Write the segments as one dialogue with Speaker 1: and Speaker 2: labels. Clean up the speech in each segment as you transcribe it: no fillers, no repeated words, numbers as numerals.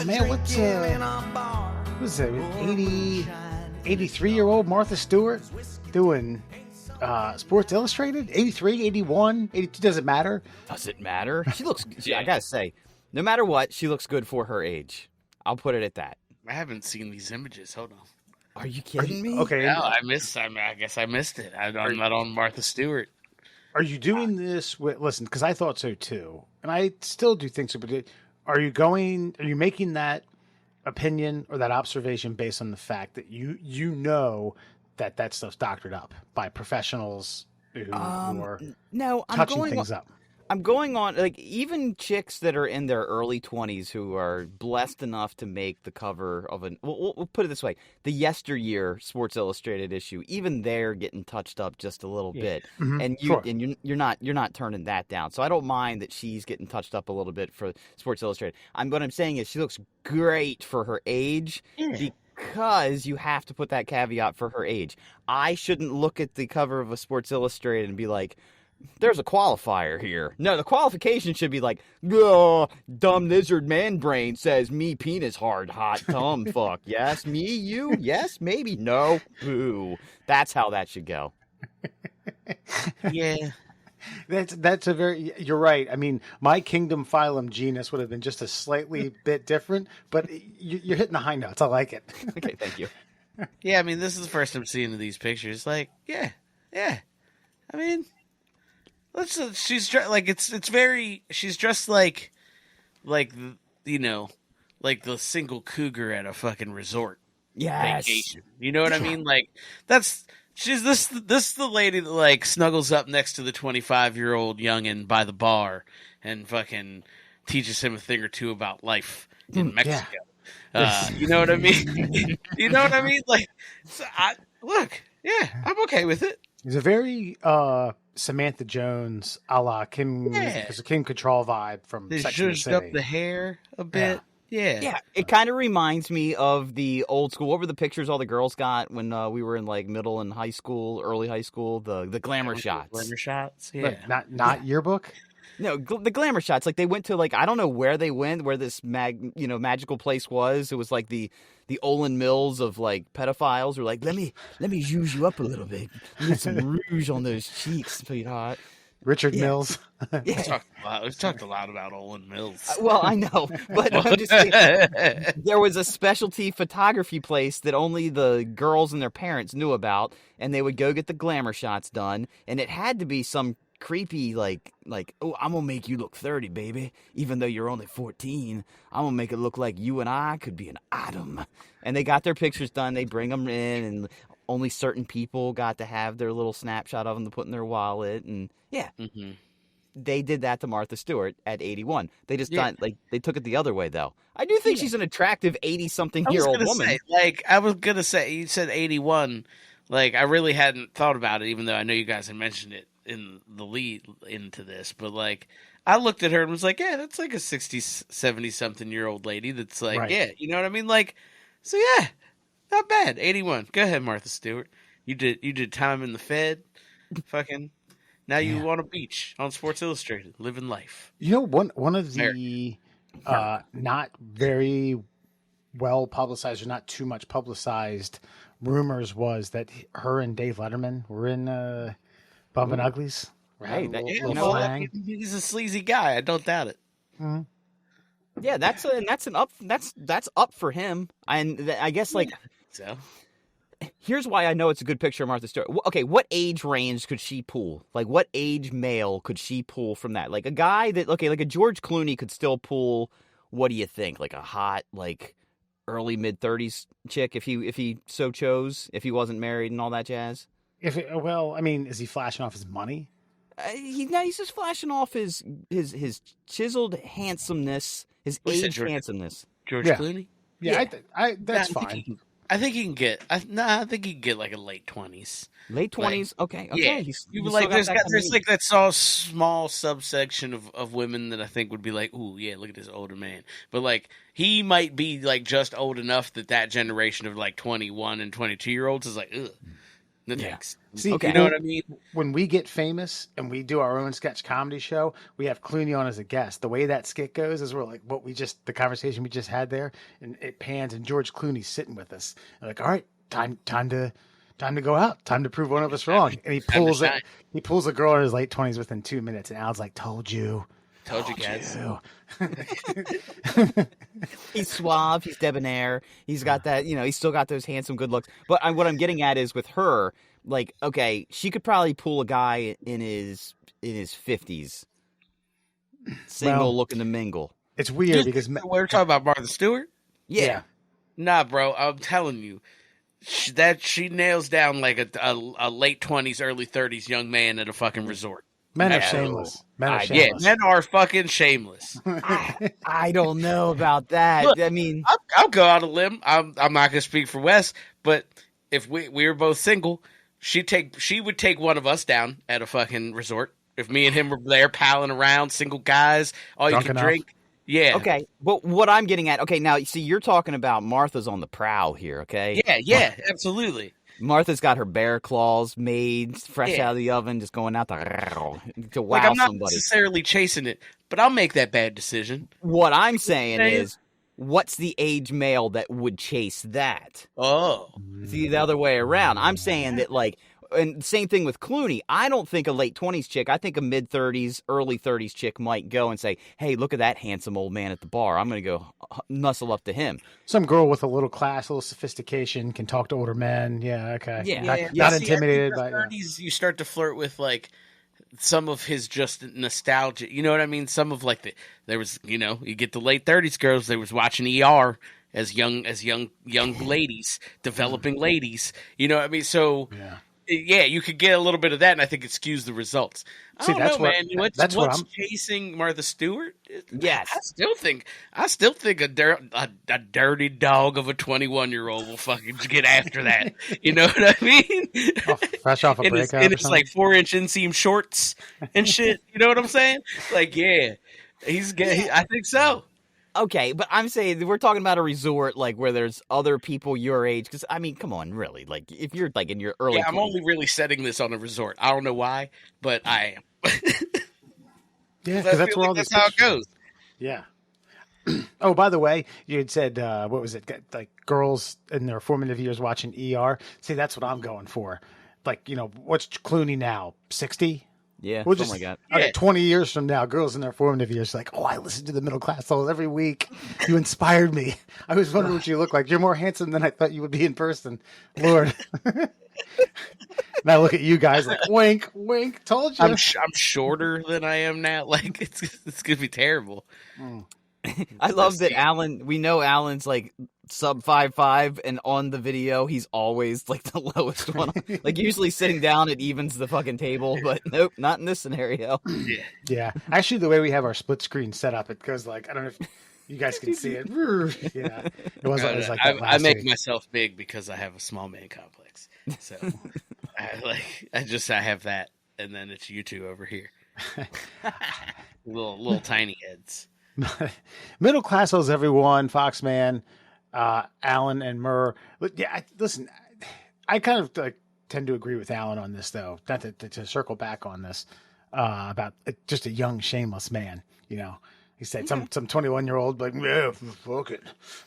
Speaker 1: Oh man, what's it? 83-year-old Martha Stewart doing Sports Illustrated? 83, 81, 82, does it matter?
Speaker 2: Does it matter? She looks. I gotta say, no matter what, she looks good for her age. I'll put it at that.
Speaker 3: I haven't seen these images. Hold on.
Speaker 2: Are you kidding me?
Speaker 1: Okay.
Speaker 3: No, I guess I missed it. I'm not on Martha Stewart.
Speaker 1: Are you doing this with, listen, because I thought so too, and I still do think so, but are you making that opinion or that observation based on the fact that you know that stuff's doctored up by professionals who are touching things up?
Speaker 2: I'm going on, like, even chicks that are in their early 20s who are blessed enough to make the cover of we'll put it this way, the yesteryear Sports Illustrated issue, even they're getting touched up just a little bit.
Speaker 1: Mm-hmm.
Speaker 2: And you're not turning that down. So I don't mind that she's getting touched up a little bit for Sports Illustrated. What I'm saying is she looks great for her age. Because you have to put that caveat for her age. I shouldn't look at the cover of a Sports Illustrated and be like, there's a qualifier here. No, the qualification should be like, oh, dumb lizard man brain says me penis hard, hot, tum, fuck. Yes, me, you, yes, maybe, no, ooh. That's how that should go.
Speaker 3: Yeah.
Speaker 1: That's a very, you're right. I mean, my kingdom, phylum, genus would have been just a slightly bit different, but you're hitting the high notes. I like it.
Speaker 2: Okay, thank you.
Speaker 3: Yeah, I mean, this is the first I'm seeing of these pictures. Like, yeah. I mean, she's dressed like she's dressed like you know, like the single cougar at a fucking resort vacation. You know what I mean? Like she's this the lady that like snuggles up next to the 25-year-old youngin by the bar and fucking teaches him a thing or two about life in Mexico. Yeah. You know what I mean? You know what I mean? Like, so I'm okay with it.
Speaker 1: It's a very Samantha Jones a la Kim, there's a Kim Cattrall vibe from Sex and the City.
Speaker 3: Up the hair a bit. Yeah.
Speaker 2: It kind of reminds me of the old school. What were the pictures all the girls got when we were in like middle and high school, early high school? The glamour shots.
Speaker 3: Glamour shots, yeah.
Speaker 1: Not yearbook.
Speaker 2: No, the glamour shots. Like they went to like I don't know where they went, where this magical place was. It was like the Olin Mills of like pedophiles. Were like, let me use you up a little bit. Get some rouge on those cheeks, sweetheart.
Speaker 1: Richard Mills.
Speaker 3: We've talked a lot about Olin Mills.
Speaker 2: Well, I know, but I'm just saying, there was a specialty photography place that only the girls and their parents knew about, and they would go get the glamour shots done, and it had to be some creepy like oh, I'm gonna make you look 30, baby, even though you're only 14. I'm gonna make it look like you and I could be an atom. And they got their pictures done. They bring them in, and only certain people got to have their little snapshot of them to put in their wallet. And they did that to Martha Stewart at 81. They just they took it the other way, though. I do think she's an attractive 80-something-year-old woman.
Speaker 3: I was gonna say, you said 81. Like, I really hadn't thought about it, even though I know you guys had mentioned it in the lead into this. But, like, I looked at her and was like, yeah, that's like a 60, 70-something-year-old lady that's like, yeah, you know what I mean? Like, so yeah, not bad. 81. Go ahead, Martha Stewart. You did time in the Fed. Fucking, now you on a beach on Sports Illustrated, living life.
Speaker 1: You know, one of the not very well publicized or not too much publicized rumors was that her and Dave Letterman were in Bumpin' Uglies.
Speaker 2: Right.
Speaker 3: He's a sleazy guy. I don't doubt it.
Speaker 1: Mm-hmm.
Speaker 2: Yeah, that's up for him. And I guess like
Speaker 3: so.
Speaker 2: Here's why I know it's a good picture of Martha Stewart. Okay, what age range could she pull? Like, what age male could she pull from that? Like a guy that like a George Clooney could still pull. What do you think? Like a hot like early mid-30s chick if he so chose, if he wasn't married and all that jazz.
Speaker 1: Is he flashing off his money?
Speaker 2: He's just flashing off his chiseled handsomeness, his age handsomeness.
Speaker 3: George Clooney?
Speaker 1: Yeah, that's fine.
Speaker 3: I think he can get. I think he can get like a late 20s.
Speaker 2: Late 20s, okay.
Speaker 3: Yeah, there's like that small subsection of women that I think would be like, ooh, yeah, look at this older man. But like he might be like just old enough that generation of like 21 and 22-year-olds is like, ugh. No
Speaker 2: Yeah.
Speaker 3: thanks.
Speaker 1: See,
Speaker 2: Okay.
Speaker 3: You know what I mean?
Speaker 1: when we get famous and we do our own sketch comedy show, we have Clooney on as a guest. The way that skit goes is we're like, the conversation we just had there, and it pans, and George Clooney's sitting with us. And like, all right, time to go out, time to prove one of us wrong. And
Speaker 3: Time to shine.
Speaker 1: he pulls a girl in his late 20s within 2 minutes, and Al's like, told you.
Speaker 3: Told you guys.
Speaker 2: He's suave. He's debonair. He's got that, he's still got those handsome, good looks. But what I'm getting at is with her, like, okay, she could probably pull a guy in his 50s, single,
Speaker 1: Well,
Speaker 2: looking to mingle.
Speaker 1: It's weird because
Speaker 3: We're talking about Martha Stewart.
Speaker 2: Yeah.
Speaker 3: Nah, bro, I'm telling you, she nails down like a late 20s, early 30s young man at a fucking resort.
Speaker 1: men are
Speaker 3: Yeah.
Speaker 1: shameless. Men are
Speaker 2: Yeah,
Speaker 3: Yeah,
Speaker 1: shameless.
Speaker 3: men are fucking shameless.
Speaker 2: I don't know about that.
Speaker 3: Look,
Speaker 2: I mean,
Speaker 3: I'll go out on a limb. I'm not gonna speak for Wes, but if we were both single, she would take one of us down at a fucking resort. If me and him were there palling around, single guys, all
Speaker 1: Drunk
Speaker 3: you can
Speaker 1: enough.
Speaker 3: drink. Yeah.
Speaker 2: okay, but what I'm getting at, okay, now, see, you're talking about Martha's on the prowl here, okay?
Speaker 3: Yeah, absolutely.
Speaker 2: Martha's got her bear claws made fresh
Speaker 3: Yeah.
Speaker 2: out of the oven, just going out to wow
Speaker 3: Like I'm not
Speaker 2: somebody.
Speaker 3: necessarily chasing it, but I'll make that bad decision.
Speaker 2: What I'm saying
Speaker 3: Yeah.
Speaker 2: is, what's the age male that would chase that?
Speaker 3: Oh,
Speaker 2: See, the other way around. I'm saying that, like, and same thing with Clooney. I don't think a late 20s chick, I think a mid 30s, early 30s chick might go and say, hey, look at that handsome old man at the bar. I'm going to go nuzzle up to him.
Speaker 1: Some girl with a little class, a little sophistication, can talk to older men. Yeah, okay.
Speaker 2: Yeah.
Speaker 1: Not,
Speaker 3: yeah.
Speaker 1: not
Speaker 3: See, I think
Speaker 1: intimidated
Speaker 3: the
Speaker 1: by. Yeah.
Speaker 3: 30s, you start to flirt with like some of his just nostalgia. You know what I mean? Some of like there was, you get the late 30s girls. They was watching ER as young ladies, developing ladies. You know what I mean? So. Yeah, you could get a little bit of that, and I think it skews the results. I
Speaker 1: See,
Speaker 3: don't
Speaker 1: that's
Speaker 3: know,
Speaker 1: what-
Speaker 3: man.
Speaker 1: that's what
Speaker 3: what's
Speaker 1: I'm-
Speaker 3: chasing Martha Stewart?
Speaker 2: Yes.
Speaker 3: I still think a dirty dog of a 21-year-old will fucking get after that. You know what I mean?
Speaker 1: Fresh off a
Speaker 3: And it's,
Speaker 1: breakup.
Speaker 3: and
Speaker 1: or
Speaker 3: it's
Speaker 1: something?
Speaker 3: like 4-inch inseam shorts and shit. You know what I'm saying? Like, yeah, he's gay. I think so.
Speaker 2: Okay, but I'm saying we're talking about a resort like where there's other people your age. Because I mean, come on, really? Like if you're like in your early,
Speaker 3: Yeah, I'm
Speaker 2: 20s,
Speaker 3: only really setting this on a resort. I don't know why, but I am.
Speaker 1: Yeah,
Speaker 3: I
Speaker 1: because that's
Speaker 3: feel
Speaker 1: where
Speaker 3: like
Speaker 1: all
Speaker 3: that's
Speaker 1: this
Speaker 3: how it goes.
Speaker 1: Yeah. Oh, by the way, you had said what was it? Like girls in their formative years watching ER. See, that's what I'm going for. Like, what's Clooney now? 60?
Speaker 2: yeah,
Speaker 1: We'll
Speaker 2: something
Speaker 1: just
Speaker 2: like that.
Speaker 1: okay, 20 years from now, girls in their formative years like, oh, I listen to the Middle Class Souls every week. You inspired me. I was wondering what you look like. You're more handsome than I thought you would be in person. Lord. Now look at you guys like, wink, wink. Told you.
Speaker 3: I'm shorter than I am now. Like it's gonna be terrible.
Speaker 2: I love that Alan. We know Alan's like sub 5'5", and on the video he's always like the lowest one. Like usually sitting down it evens the fucking table, but nope, not in this scenario.
Speaker 3: Yeah.
Speaker 1: Yeah. Actually, the way we have our split screen set up, it goes like, I don't know if you guys can see it. Yeah. It wasn't as like that
Speaker 3: I
Speaker 1: last
Speaker 3: make
Speaker 1: week.
Speaker 3: myself big because I have a small man complex. So I have that, and then it's you two over here, little tiny heads.
Speaker 1: Middle Class Souls, everyone. Foxman, Alan, and Murr. Yeah, listen, I kind of tend to agree with Alan on this, though. Not to circle back on this about just a young, shameless man. He said some 21-year-old like, yeah, fuck it,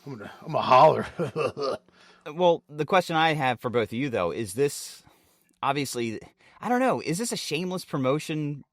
Speaker 1: I'm a holler.
Speaker 2: Well, the question I have for both of you though is this. Obviously, I don't know. Is this a shameless promotion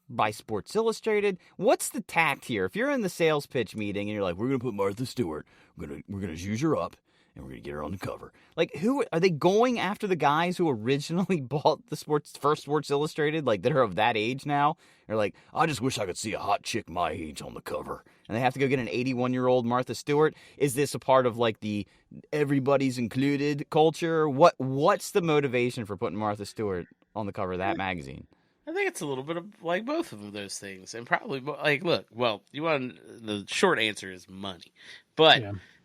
Speaker 2: by Sports Illustrated? What's the tact here? If you're in the sales pitch meeting and you're like, we're going to put Martha Stewart, we're gonna use her up, and we're going to get her on the cover. Like, who are they going after? The guys who originally bought the first Sports Illustrated, like that are of that age now? They're like, I just wish I could see a hot chick my age on the cover. And they have to go get an 81-year-old Martha Stewart. Is this a part of like the everybody's included culture? What's the motivation for putting Martha Stewart on the cover of that magazine?
Speaker 3: I think it's a little bit of like both of those things, and probably like, look, well, the short answer is money, but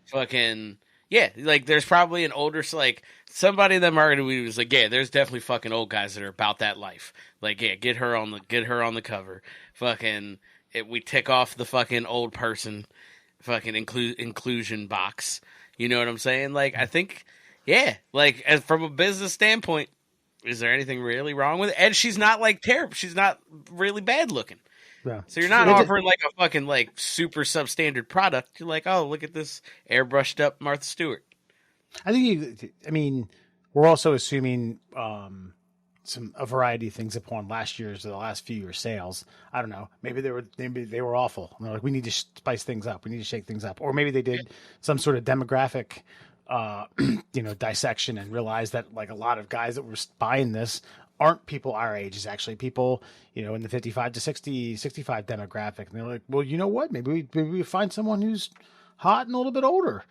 Speaker 3: fucking yeah, like there's probably an older like somebody that marketed was like, yeah, there's definitely fucking old guys that are about that life. Like, yeah, get her on the cover. Fucking, we tick off the fucking old person, fucking inclusion box. You know what I'm saying? Like, I think, yeah, like from a business standpoint, is there anything really wrong with it? And she's not like terrible. She's not really bad looking.
Speaker 1: Yeah.
Speaker 3: So you're not offering like a fucking like super substandard product. You're like, oh, look at this airbrushed up Martha Stewart.
Speaker 1: I mean, we're also assuming a variety of things upon the last few years' sales. I don't know. Maybe they were awful. And they're like, we need to spice things up. We need to shake things up. Or maybe they did some sort of demographic, dissection and realized that like a lot of guys that were buying this aren't people our age. It's actually people, in the 55 to 65 demographic. And they're like, well, you know what? Maybe we find someone who's hot and a little bit older.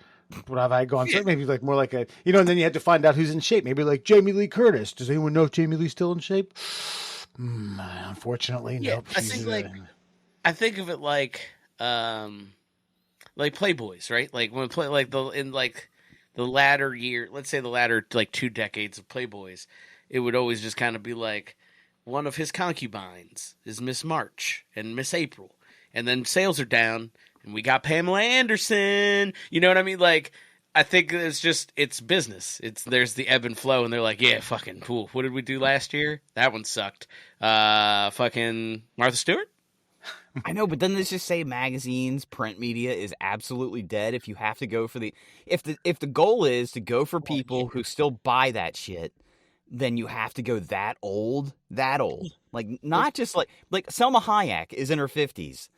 Speaker 1: What have I gone through? Maybe like more like a, and then you had to find out who's in shape. Maybe like Jamie Lee Curtis. Does anyone know if Jamie Lee's still in shape? Unfortunately, nope.
Speaker 3: I think of it like Playboys, right? Like when the latter year, let's say the latter like 2 decades of Playboys, it would always just kind of be like one of his concubines is Miss March and Miss April, and then sales are down, and we got Pamela Anderson. You know what I mean? Like, I think it's business. There's the ebb and flow, and they're like, yeah, fucking cool. What did we do last year? That one sucked. Fucking Martha Stewart.
Speaker 2: I know, but doesn't this just say magazines, print media is absolutely dead? If you have to go for if the goal is to go for people who still buy that shit, then you have to go that old. Like, not just like Selma Hayek is in her 50s.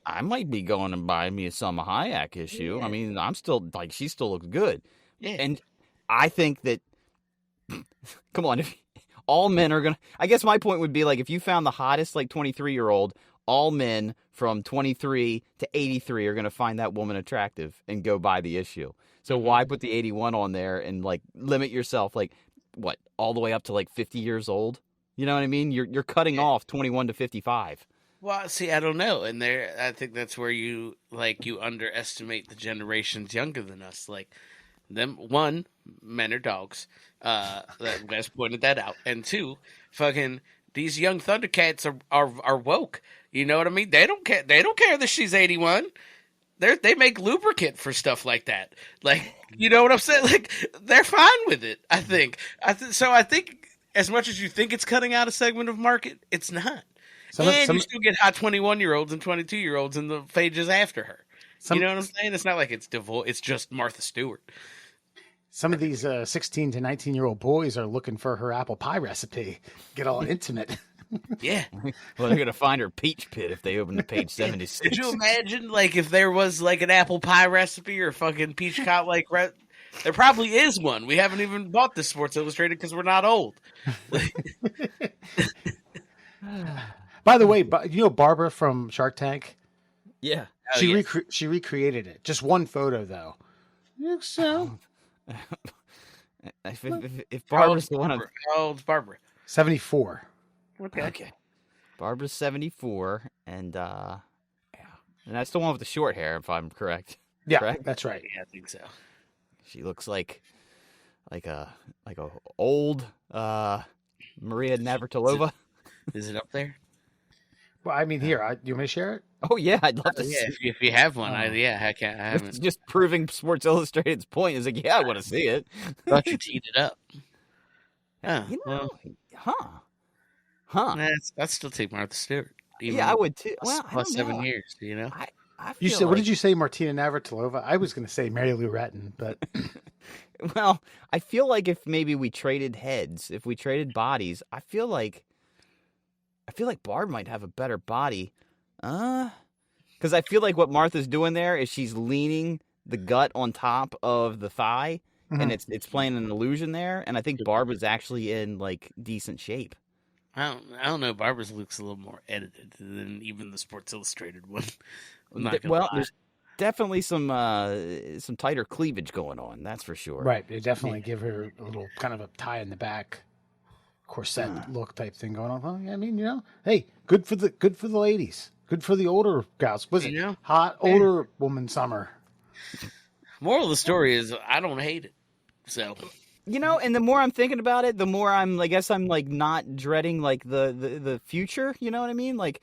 Speaker 2: I might be going and buying me a Selma Hayek issue. Yeah. I mean, I'm still like, she still looks good. Yeah. And I think that, come on, if all men are going to, I guess my point would be like, if you found the hottest like 23-year-old, all men from 23 to 83 are going to find that woman attractive and go buy the issue. So why put the 81 on there and like limit yourself like what, all the way up to like 50 years old? You know what I mean? You're cutting off 21 to 55.
Speaker 3: Well, see, I don't know, and I think that's where you underestimate the generations younger than us. Like, men are dogs. That Wes pointed that out, and 2, fucking these young Thundercats are woke. You know what I mean? They don't care. They don't care that she's 81. They make lubricant for stuff like that. Like, you know what I'm saying? Like, they're fine with it. I think. So I think as much as you think it's cutting out a segment of market, it's not. You still get hot 21-year-olds and 22-year-olds in the pages after her. You know what I'm saying? It's not like it's devoid. It's just Martha Stewart.
Speaker 1: Some of these 16 to 19-year-old boys are looking for her apple pie recipe. Get all intimate.
Speaker 3: Yeah.
Speaker 2: Well, they're going to find her peach pit if they open the page 76.
Speaker 3: Could you imagine, like, if there was, like, an apple pie recipe or fucking peach cobbler, like, there probably is one. We haven't even bought this Sports Illustrated because we're not old.
Speaker 1: By the way, Barbara from Shark Tank?
Speaker 2: Yeah.
Speaker 1: She recreated it. Just one photo, though. So,
Speaker 2: if Barbara's the one,
Speaker 3: how old's Barbara?
Speaker 1: 74.
Speaker 2: Okay. Barbara's 74, and and that's the one with the short hair, if I'm correct.
Speaker 1: Yeah,
Speaker 2: correct?
Speaker 1: That's right.
Speaker 3: Yeah, I think so.
Speaker 2: She looks like a old Maria Navratilova.
Speaker 3: Is it up there?
Speaker 1: Well, I mean, here, you want me to share it?
Speaker 2: Oh yeah, I'd love to see.
Speaker 3: If you have one, I haven't.
Speaker 2: It's just proving Sports Illustrated's point is like, yeah, I want to see it.
Speaker 3: Thought you teed it up. I'd still take Martha Stewart.
Speaker 2: Yeah, I would too. Well,
Speaker 3: plus 7 years, you know.
Speaker 1: You said, what did you say, Martina Navratilova? I was going to say Mary Lou Retton, but
Speaker 2: well, I feel like if maybe we traded heads, if we traded bodies, I feel like Barb might have a better body. Because I feel like what Martha's doing there is she's leaning the gut on top of the thigh, and it's playing an illusion there. And I think Barb is actually in like decent shape.
Speaker 3: I don't know. Barbara's looks a little more edited than even the Sports Illustrated one.
Speaker 2: There's definitely some tighter cleavage going on. That's for sure.
Speaker 1: Right. They definitely give her a little kind of a tie in the back corset look type thing going on. Well, I mean, hey, good for the ladies. Good for the older gals. Was it hot older woman summer?
Speaker 3: Moral of the story is I don't hate it. So
Speaker 2: and the more I'm thinking about it, the more I guess I'm like not dreading like the future. You know what I mean? Like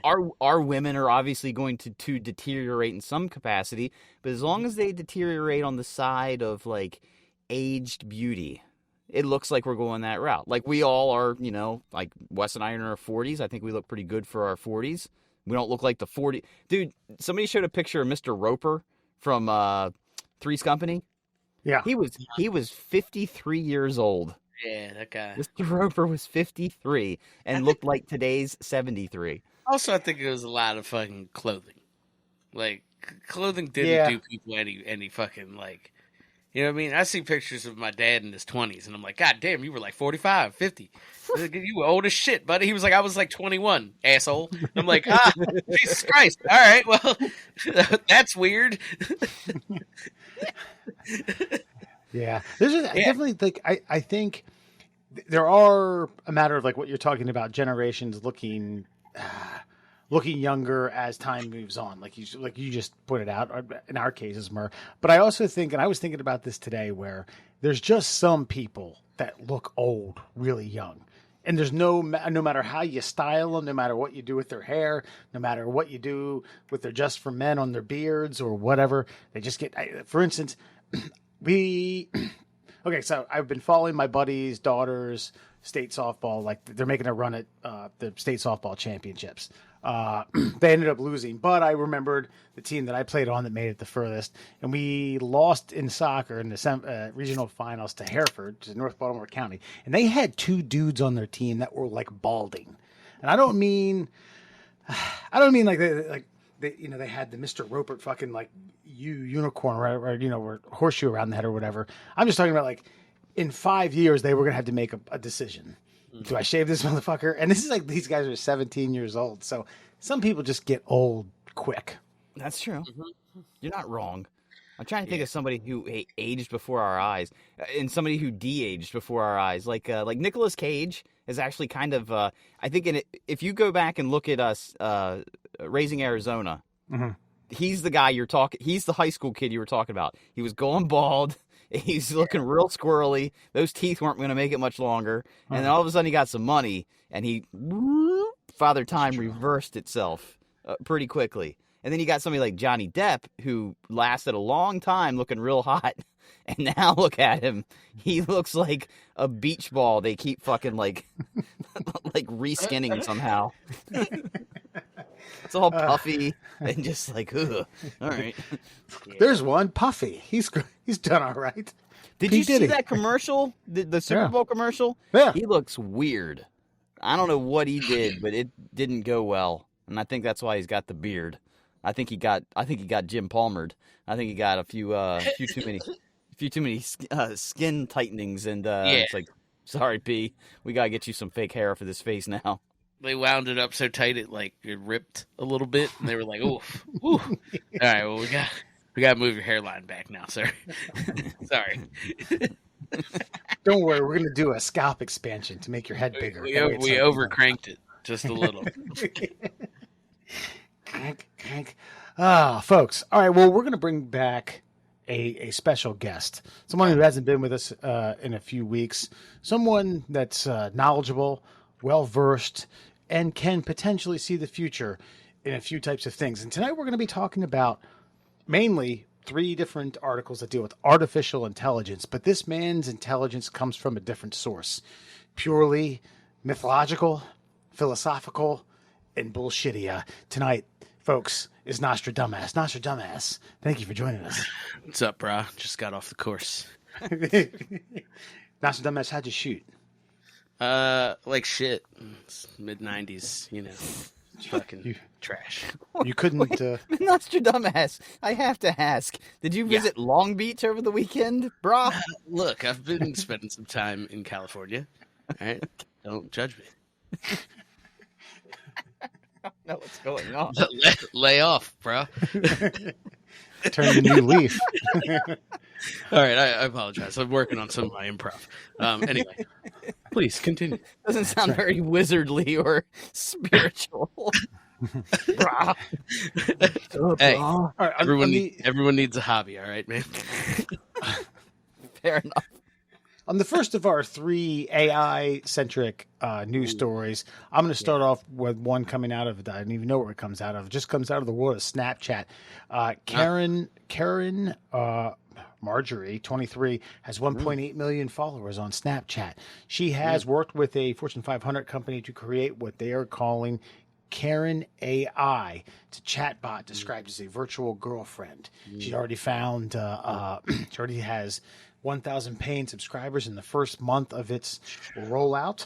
Speaker 2: our women are obviously going to deteriorate in some capacity, but as long as they deteriorate on the side of like aged beauty, it looks like we're going that route. Like we all are, like Wes and I are in our 40s. I think we look pretty good for our 40s. We don't look like the 40. Dude, somebody showed a picture of Mr. Roper from Three's Company.
Speaker 1: Yeah.
Speaker 2: He was 53 years old.
Speaker 3: Yeah, that guy.
Speaker 2: Mr. Roper was 53 and looked like today's 73.
Speaker 3: Also, I think it was a lot of fucking clothing. Like, clothing didn't do people any fucking, like, you know what I mean? I see pictures of my dad in his 20s, and I'm like, God damn, you were like 45, 50. You were old as shit, buddy. He was like, I was like 21, asshole. I'm like, Jesus Christ. All right, well, that's weird.
Speaker 1: Yeah. Definitely, like, I think there are a matter of, like, what you're talking about, generations looking younger as time moves on, like you just pointed out. In our cases, Mur. But I also think, and I was thinking about this today, where there's just some people that look old really young, and there's no matter how you style them, no matter what you do with their hair, no matter what you do with their Just for Men on their beards or whatever, they just get. For instance, okay, so I've been following my buddy's daughter's state softball. Like, they're making a run at the state softball championships. They ended up losing, but I remembered the team that I played on that made it the furthest, and we lost in soccer in the regional finals to Hereford, which is North Baltimore County, and they had two dudes on their team that were like balding, and I don't mean like they had the Mr. Roper fucking like unicorn or horseshoe around the head or whatever. I'm just talking about, like, in 5 years they were gonna have to make a decision. Do I shave this motherfucker? And this is like, these guys are 17 years old. So some people just get old quick.
Speaker 2: That's true. Mm-hmm. You're not wrong. I'm trying to think of somebody who aged before our eyes, and somebody who de-aged before our eyes. Like Nicolas Cage is actually kind of, I think if you go back and look at us, Raising Arizona, he's the guy you're talking, he's the high school kid you were talking about. He was going bald. He's looking real squirrely. Those teeth weren't going to make it much longer. And then all of a sudden he got some money, and Father Time reversed itself pretty quickly. And then you got somebody like Johnny Depp, who lasted a long time looking real hot. And now look at him. He looks like a beach ball they keep fucking like reskinning somehow. It's all puffy and just like, ugh. All right.
Speaker 1: There's one, Puffy. He's done all right.
Speaker 2: Did you see that commercial? The Super Bowl commercial?
Speaker 1: Yeah.
Speaker 2: He looks weird. I don't know what he did, but it didn't go well. And I think that's why he's got the beard. I think he got Jim Palmered. I think he got a few too many skin tightenings, and it's like, sorry, P, we gotta get you some fake hair for this face now.
Speaker 3: They wound it up so tight it ripped a little bit, and they were like, "Oof, ooh." All right, well, we got to move your hairline back now, sir. Sorry.
Speaker 1: Don't worry, we're gonna do a scalp expansion to make your head bigger.
Speaker 3: We overcranked it just a little.
Speaker 1: Crank. Folks. All right. Well, we're gonna bring back a special guest, someone who hasn't been with us in a few weeks, someone that's knowledgeable, well versed, and can potentially see the future in a few types of things. And tonight we're going to be talking about mainly 3 different articles that deal with artificial intelligence, but this man's intelligence comes from a different source, purely mythological, philosophical, and bullshitty. Tonight, folks, is Nostradamus. Nostradamus, thank you for joining us.
Speaker 3: What's up, brah? Just got off the course.
Speaker 1: Nostradamus, how'd you shoot?
Speaker 3: Like shit. It's mid-90s, fucking trash.
Speaker 1: You couldn't...
Speaker 2: Nostradamus, I have to ask, did you visit Long Beach over the weekend, brah?
Speaker 3: Look, I've been spending some time in California. All right? Don't judge me.
Speaker 2: I don't know what's going on.
Speaker 3: Lay off, bro.
Speaker 1: Turn the new leaf.
Speaker 3: All right, I apologize. I'm working on some of my improv. Anyway, please continue.
Speaker 2: Doesn't sound very wizardly or spiritual. Brah.
Speaker 3: Hey,
Speaker 1: All right,
Speaker 3: everyone needs a hobby, all right, man?
Speaker 2: Fair enough.
Speaker 1: On the first of our 3 AI-centric news stories, I'm going to start off with one coming out of, I don't even know where it comes out of. It just comes out of the world of Snapchat. Karen Marjorie, 23, has 1.8 million followers on Snapchat. She has worked with a Fortune 500 company to create what they are calling Karen AI. It's a chatbot described as a virtual girlfriend. She already found, she already has 1,000 paying subscribers in the first month of its rollout.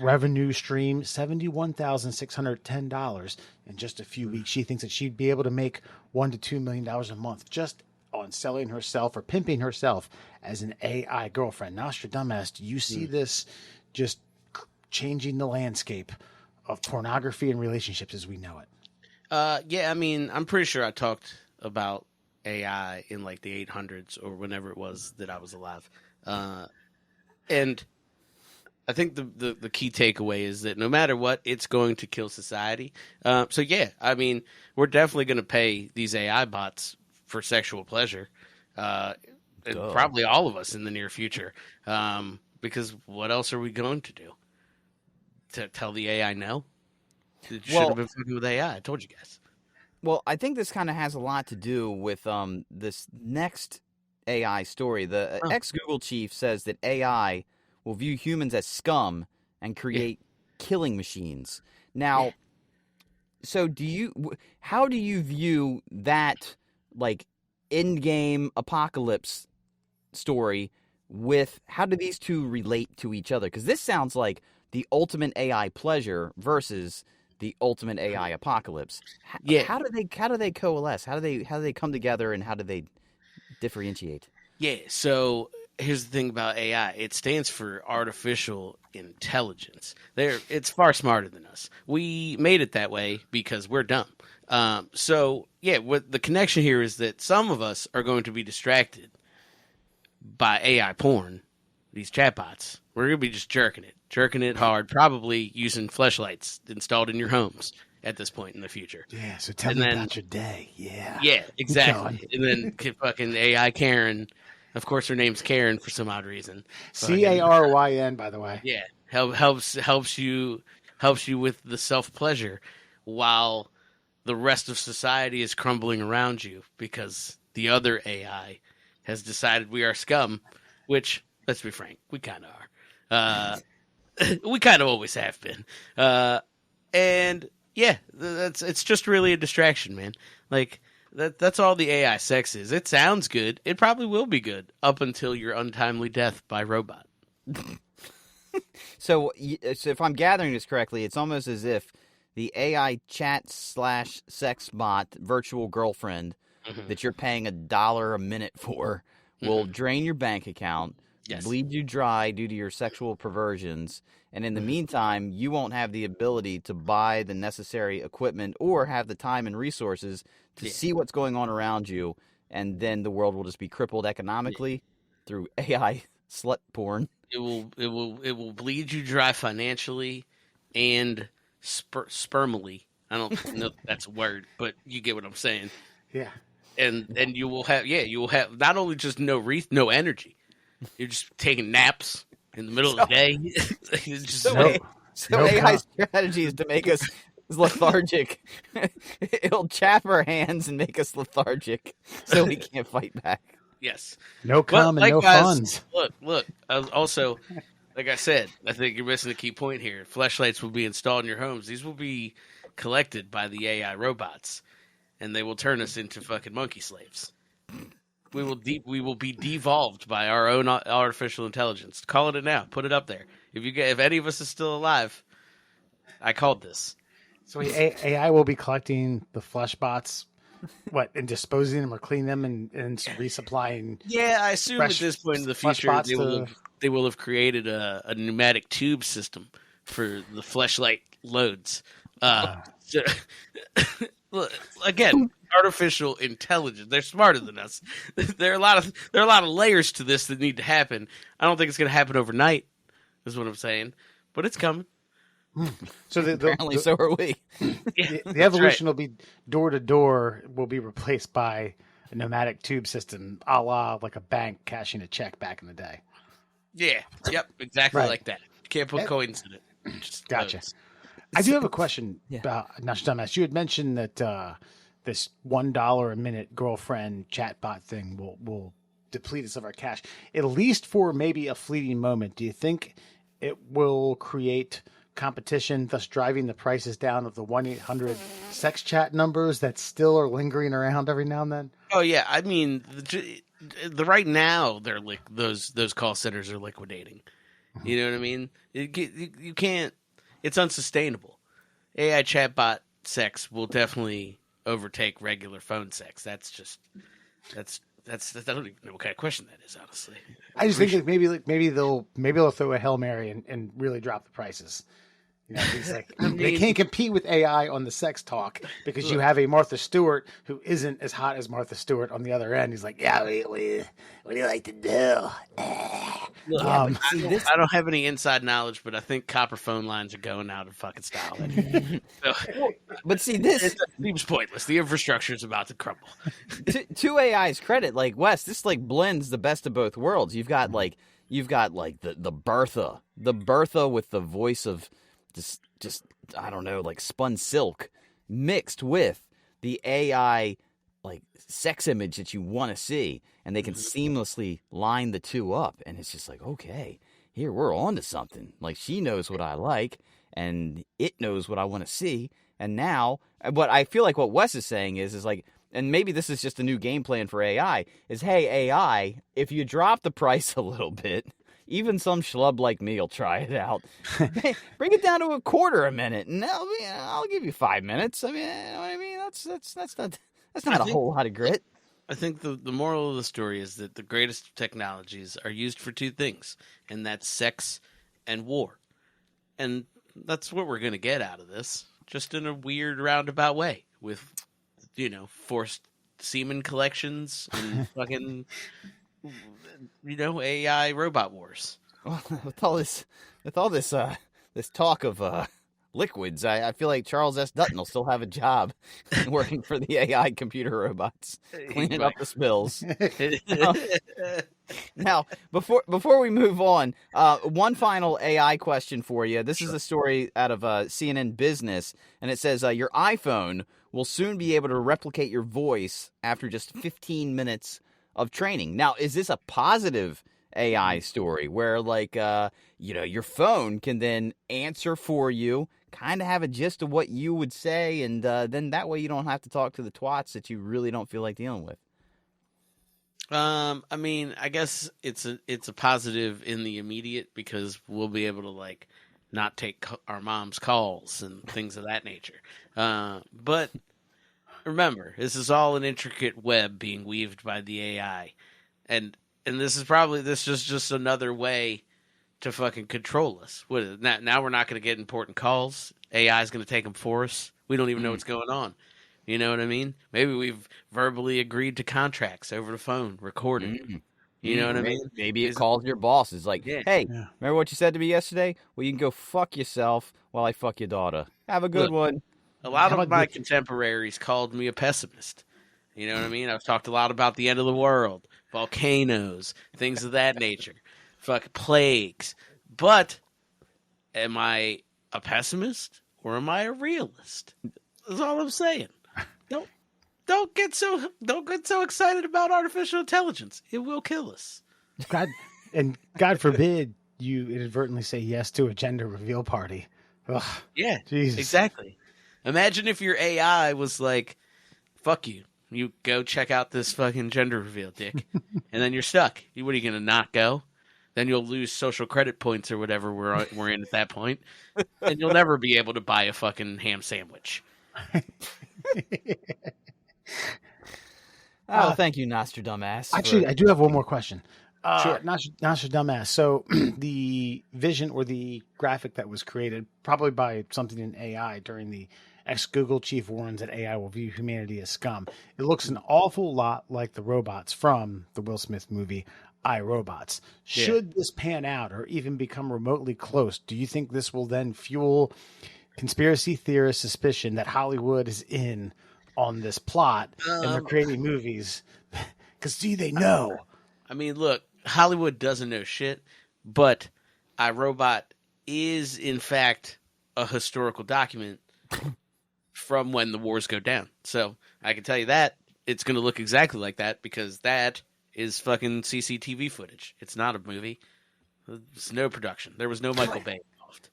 Speaker 1: Revenue stream $71,610 in just a few weeks. She thinks that she'd be able to make $1 to $2 million a month just on selling herself or pimping herself as an AI girlfriend. Nostradamus, do you see this just changing the landscape of pornography and relationships as we know it?
Speaker 3: Yeah, I mean, I'm pretty sure I talked about AI in like the 800s or whenever it was that I was alive. And I think the key takeaway is that no matter what, it's going to kill society. So yeah, I mean, we're definitely going to pay these AI bots for sexual pleasure. And probably all of us in the near future. Because what else are we going to do? To tell the AI no? It should have been fucking with AI. I told you guys.
Speaker 2: Well, I think this kind of has a lot to do with this next AI story. The ex-Google chief says that AI will view humans as scum and create killing machines. Now, so how do you view that, like, in-game apocalypse story with, how do these two relate to each other? Because this sounds like the ultimate AI pleasure versus the ultimate AI apocalypse. How do they coalesce? How do they come together, and how do they differentiate?
Speaker 3: Yeah, so here's the thing about AI. It stands for artificial intelligence. It's far smarter than us. We made it that way because we're dumb. So yeah, what the connection here is that some of us are going to be distracted by AI porn, these chatbots. We're going to be just jerking it hard, probably using fleshlights installed in your homes at this point in the future.
Speaker 1: Yeah, so tell me about your day. Yeah.
Speaker 3: Yeah, exactly. And then fucking AI Karen, of course her name's Karen for some odd reason.
Speaker 1: Caryn, by the way.
Speaker 3: Yeah, helps you with the self-pleasure while the rest of society is crumbling around you because the other AI has decided we are scum, which, let's be frank, we kind of are. We kind of always have been. And yeah, it's just really a distraction, man. Like that's all the AI sex is. It sounds good. It probably will be good up until your untimely death by robot.
Speaker 2: So if I'm gathering this correctly, it's almost as if the AI chat/sex bot virtual girlfriend that you're paying $1 a minute for will drain your bank account, bleed you dry due to your sexual perversions, and in the meantime, you won't have the ability to buy the necessary equipment or have the time and resources to see what's going on around you, and then the world will just be crippled economically through AI slut porn.
Speaker 3: It will bleed you dry financially and spermally. I don't know if that's a word, but you get what I'm saying.
Speaker 1: Yeah.
Speaker 3: And you will have not only just no energy. You're just taking naps in the middle of the day.
Speaker 2: AI strategy is to make us lethargic. It'll chap our hands and make us lethargic so we can't fight back.
Speaker 3: Yes.
Speaker 1: No cum and no funds.
Speaker 3: Look. Also, like I said, I think you're missing a key point here. Fleshlights will be installed in your homes. These will be collected by the AI robots, and they will turn us into fucking monkey slaves. We will be devolved by our own artificial intelligence. Call it now. Put it up there. If any of us is still alive, I called this.
Speaker 1: So AI will be collecting the flesh bots, and disposing them or cleaning them and resupplying.
Speaker 3: Yeah, I assume at this point in the future they will have created a pneumatic tube system for the fleshlight loads. Again, artificial intelligence. They're smarter than us. There are a lot of layers to this that need to happen. I don't think it's going to happen overnight. Is what I'm saying, but it's coming.
Speaker 1: So
Speaker 2: apparently, so are we.
Speaker 1: The evolution will be door to door. Will be replaced by a pneumatic tube system, a la like a bank cashing a check back in the day.
Speaker 3: Yeah. Yep. Exactly
Speaker 1: Right.
Speaker 3: like that. You can't put
Speaker 1: Eh,
Speaker 3: coins in it. Just
Speaker 1: Gotcha.
Speaker 3: codes.
Speaker 1: I do have a question
Speaker 2: Yeah.
Speaker 1: about Nostradamus. You had mentioned that this $1 a minute girlfriend chatbot thing will deplete us of our cash, at least for maybe a fleeting moment. Do you think it will create competition, thus driving the prices down of the 1-800 sex chat numbers that still are lingering around every now and then?
Speaker 3: Oh yeah. I mean, the right now they're those call centers are liquidating. You know what I mean? You can't. It's unsustainable. AI chatbot sex will definitely overtake regular phone sex. That's I don't even know what kind of question that is, honestly.
Speaker 1: I just think maybe they'll throw a Hail Mary and really drop the prices. You know, he's like,
Speaker 3: I
Speaker 1: they
Speaker 3: mean,
Speaker 1: can't compete with AI on the sex talk because you
Speaker 3: look,
Speaker 1: have a Martha Stewart who isn't as hot as Martha Stewart on the other end. He's like, yeah, what do you like to do?
Speaker 3: look,
Speaker 2: Yeah, but see this.
Speaker 3: I don't have any inside knowledge, but I think copper phone lines are going out of fucking style. So
Speaker 2: But see this.
Speaker 3: it seems pointless. The infrastructure is about to crumble.
Speaker 2: To AI's credit, like Wes, this like blends the best of both worlds. You've got like the Bertha with the voice of just I don't know, like spun silk, mixed with the AI like sex image that you want to see, and they can seamlessly line the two up, and it's just like, okay, here we're on to something. Like she knows what I like, and it knows what I want to see, and now what I feel like what Wes is saying is like, and maybe this is just a new game plan for AI, is hey AI, if you drop the price a little bit, even some schlub like me will try it out. Bring it down to a quarter a minute, and I'll give you 5 minutes. I mean, you know what I mean? That's not a whole lot of grit.
Speaker 3: I think the moral of the story is that the greatest technologies are used for two things, and that's sex and war. And that's what we're going to get out of this, just in a weird roundabout way with, forced semen collections and fucking, AI robot wars.
Speaker 2: Well, with all this talk of liquids, I feel like Charles S. Dutton will still have a job working for the AI computer robots, cleaning up the spills. Now, before we move on, one final AI question for you. This is a story out of CNN Business, and it says your iPhone will soon be able to replicate your voice after just 15 minutes of training. Now, is this a positive AI story where, like, your phone can then answer for you, kind of have a gist of what you would say, and then that way you don't have to talk to the twats that you really don't feel like dealing with?
Speaker 3: I mean, I guess it's a positive in the immediate because we'll be able to like not take our mom's calls and things of that nature. But remember, this is all an intricate web being weaved by the AI, and this is just another way to fucking control us. Now we're not going to get important calls. AI is going to take them for us. We don't even know what's going on. You know what I mean? Maybe we've verbally agreed to contracts over the phone, recorded. You know what I mean?
Speaker 2: Maybe it calls your boss. It's like,
Speaker 3: Yeah.
Speaker 2: hey, remember what you said to me yesterday? Well, you can go fuck yourself while I fuck your daughter. Have a good one.
Speaker 3: A lot
Speaker 1: How
Speaker 3: of
Speaker 1: about
Speaker 3: my
Speaker 1: this?
Speaker 3: contemporaries called me a pessimist. You know what I mean? I've talked a lot about the end of the world, volcanoes, things of that nature, fucking plagues. But am I a pessimist or am I a realist? That's all I'm saying. Don't get so excited about artificial intelligence. It will kill us.
Speaker 1: God forbid you inadvertently say yes to a gender reveal party. Ugh,
Speaker 3: Yeah,
Speaker 1: Jesus.
Speaker 3: exactly. Imagine if your AI was like, "Fuck you, you go check out this fucking gender reveal, dick," and then you're stuck. What are you gonna not go? Then you'll lose social credit points or whatever we're in at that point, and you'll never be able to buy a fucking ham sandwich.
Speaker 2: Oh, thank you, Nostradamus.
Speaker 1: Actually, I do have one more question.
Speaker 3: Sure.
Speaker 1: Nostradamus. So the vision or the graphic that was created probably by something in AI during the ex-Google chief warns that AI will view humanity as scum. It looks an awful lot like the robots from the Will Smith movie I, Robots. Should this pan out or even become remotely close, do you think this will then fuel conspiracy theorist suspicion that Hollywood is in on this plot and they're creating movies? Because do they know?
Speaker 3: I mean, look, Hollywood doesn't know shit, but iRobot is in fact a historical document from when the wars go down. So I can tell you that it's going to look exactly like that because that is fucking CCTV footage. It's not a movie. It's no production. There was no Michael Bay involved.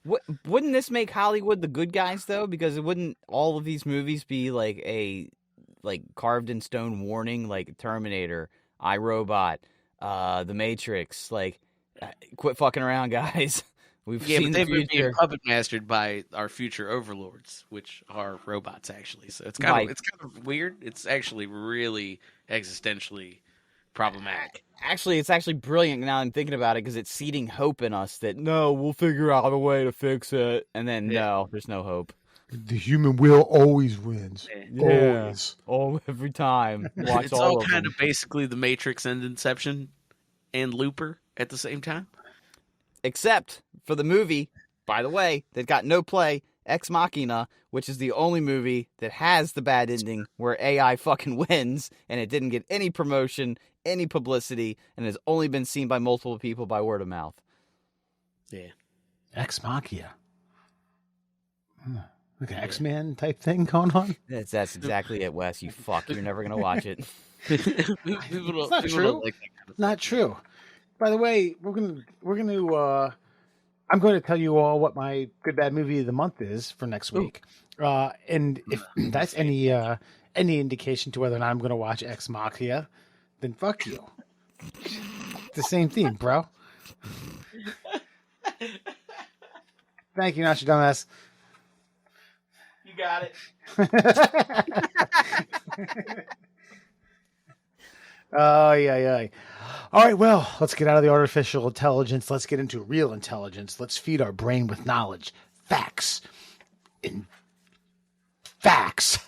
Speaker 2: Wouldn't this make Hollywood the good guys though? Because wouldn't all of these movies be like a carved in stone warning, like Terminator, iRobot, The Matrix, like quit fucking around, guys. We've seen
Speaker 3: but they've
Speaker 2: the
Speaker 3: been
Speaker 2: future.
Speaker 3: being puppet mastered by our future overlords, which are robots actually. So it's kind of weird. It's actually really existentially problematic.
Speaker 2: Actually, it's actually brilliant now I'm thinking about it because it's seeding hope in us that no, we'll figure out a way to fix it, and then no, there's no hope.
Speaker 1: The human will always wins.
Speaker 2: Yeah. Always, every time. Watch
Speaker 3: It's
Speaker 2: all
Speaker 3: all
Speaker 2: of
Speaker 3: kind
Speaker 2: them.
Speaker 3: of basically the Matrix and Inception and Looper at the same time.
Speaker 2: Except for the movie, by the way, that got no play, Ex Machina, which is the only movie that has the bad ending where AI fucking wins, and it didn't get any promotion, any publicity, and has only been seen by multiple people by word of mouth.
Speaker 3: Yeah.
Speaker 1: Ex Machina. Like an X-Men type thing going on?
Speaker 2: That's exactly it, Wes. You fuck. You're never going to watch it.
Speaker 3: It's
Speaker 1: not true. Not true. By the way, I'm going to tell you all what my good bad movie of the month is for next week. And if that's any indication to whether or not I'm going to watch Ex Machina, then fuck you. It's the same theme, bro. Thank you, not your dumbass.
Speaker 3: You got it.
Speaker 1: Oh, yeah. All right, well, let's get out of the artificial intelligence. Let's get into real intelligence. Let's feed our brain with knowledge, facts, and facts.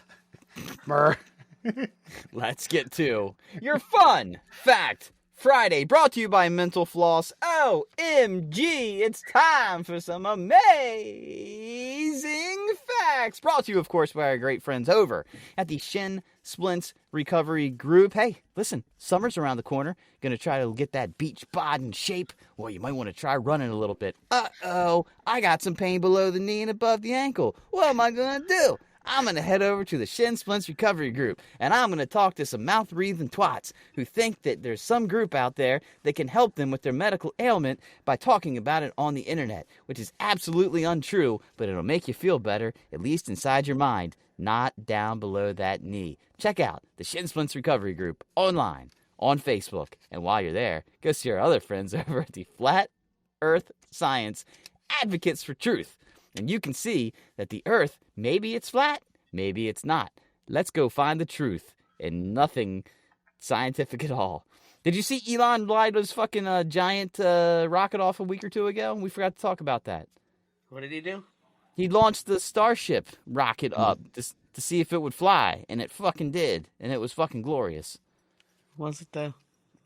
Speaker 2: Let's get to your fun fact Friday, brought to you by Mental Floss. OMG, it's time for some amazing facts. Brought to you, of course, by our great friends over at the Shin Splints Recovery Group. Hey, listen, summer's around the corner. Gonna try to get that beach bod in shape. Well, you might want to try running a little bit. Uh-oh, I got some pain below the knee and above the ankle. What am I gonna do? I'm going to head over to the Shin Splints Recovery Group, and I'm going to talk to some mouth-breathing twats who think that there's some group out there that can help them with their medical ailment by talking about it on the internet, which is absolutely untrue, but it'll make you feel better, at least inside your mind, not down below that knee. Check out the Shin Splints Recovery Group online, on Facebook, and while you're there, go see our other friends over at the Flat Earth Science Advocates for Truth. And you can see that the Earth, maybe it's flat, maybe it's not. Let's go find the truth, and nothing scientific at all. Did you see Elon light his fucking giant rocket off a week or two ago? We forgot to talk about that.
Speaker 3: What did he do?
Speaker 2: He launched the Starship rocket up to see if it would fly, and it fucking did, and it was fucking glorious.
Speaker 3: Was it though?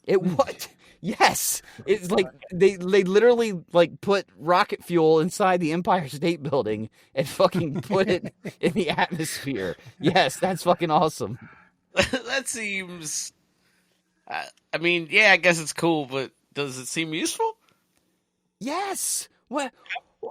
Speaker 2: It what? Yes, it's like they literally like put rocket fuel inside the Empire State Building and fucking put it in the atmosphere. Yes, that's fucking awesome.
Speaker 3: That seems. I mean, yeah, I guess it's cool, but does it seem useful?
Speaker 2: Yes. What?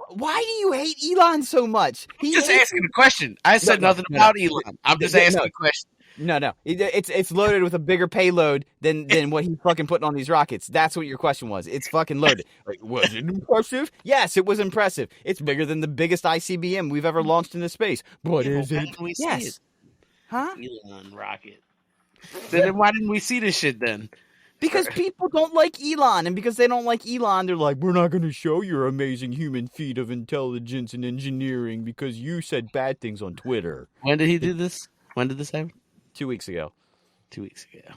Speaker 2: Why do you hate Elon so much?
Speaker 3: I'm just asking a question. I said nothing about Elon. I'm just asking a question.
Speaker 2: No. It's loaded with a bigger payload than what he's fucking putting on these rockets. That's what your question was. It's fucking loaded. Like, was it impressive? Yes, it was impressive. It's bigger than the biggest ICBM we've ever launched into space. But is it? Yes. Huh?
Speaker 3: Elon rocket. Then why didn't we see this shit then?
Speaker 2: Because people don't like Elon, and because they don't like Elon, they're like, we're not going to show your amazing human feat of intelligence and engineering because you said bad things on Twitter.
Speaker 3: When did he do this? When did this happen?
Speaker 2: 2 weeks ago.
Speaker 3: 2 weeks ago.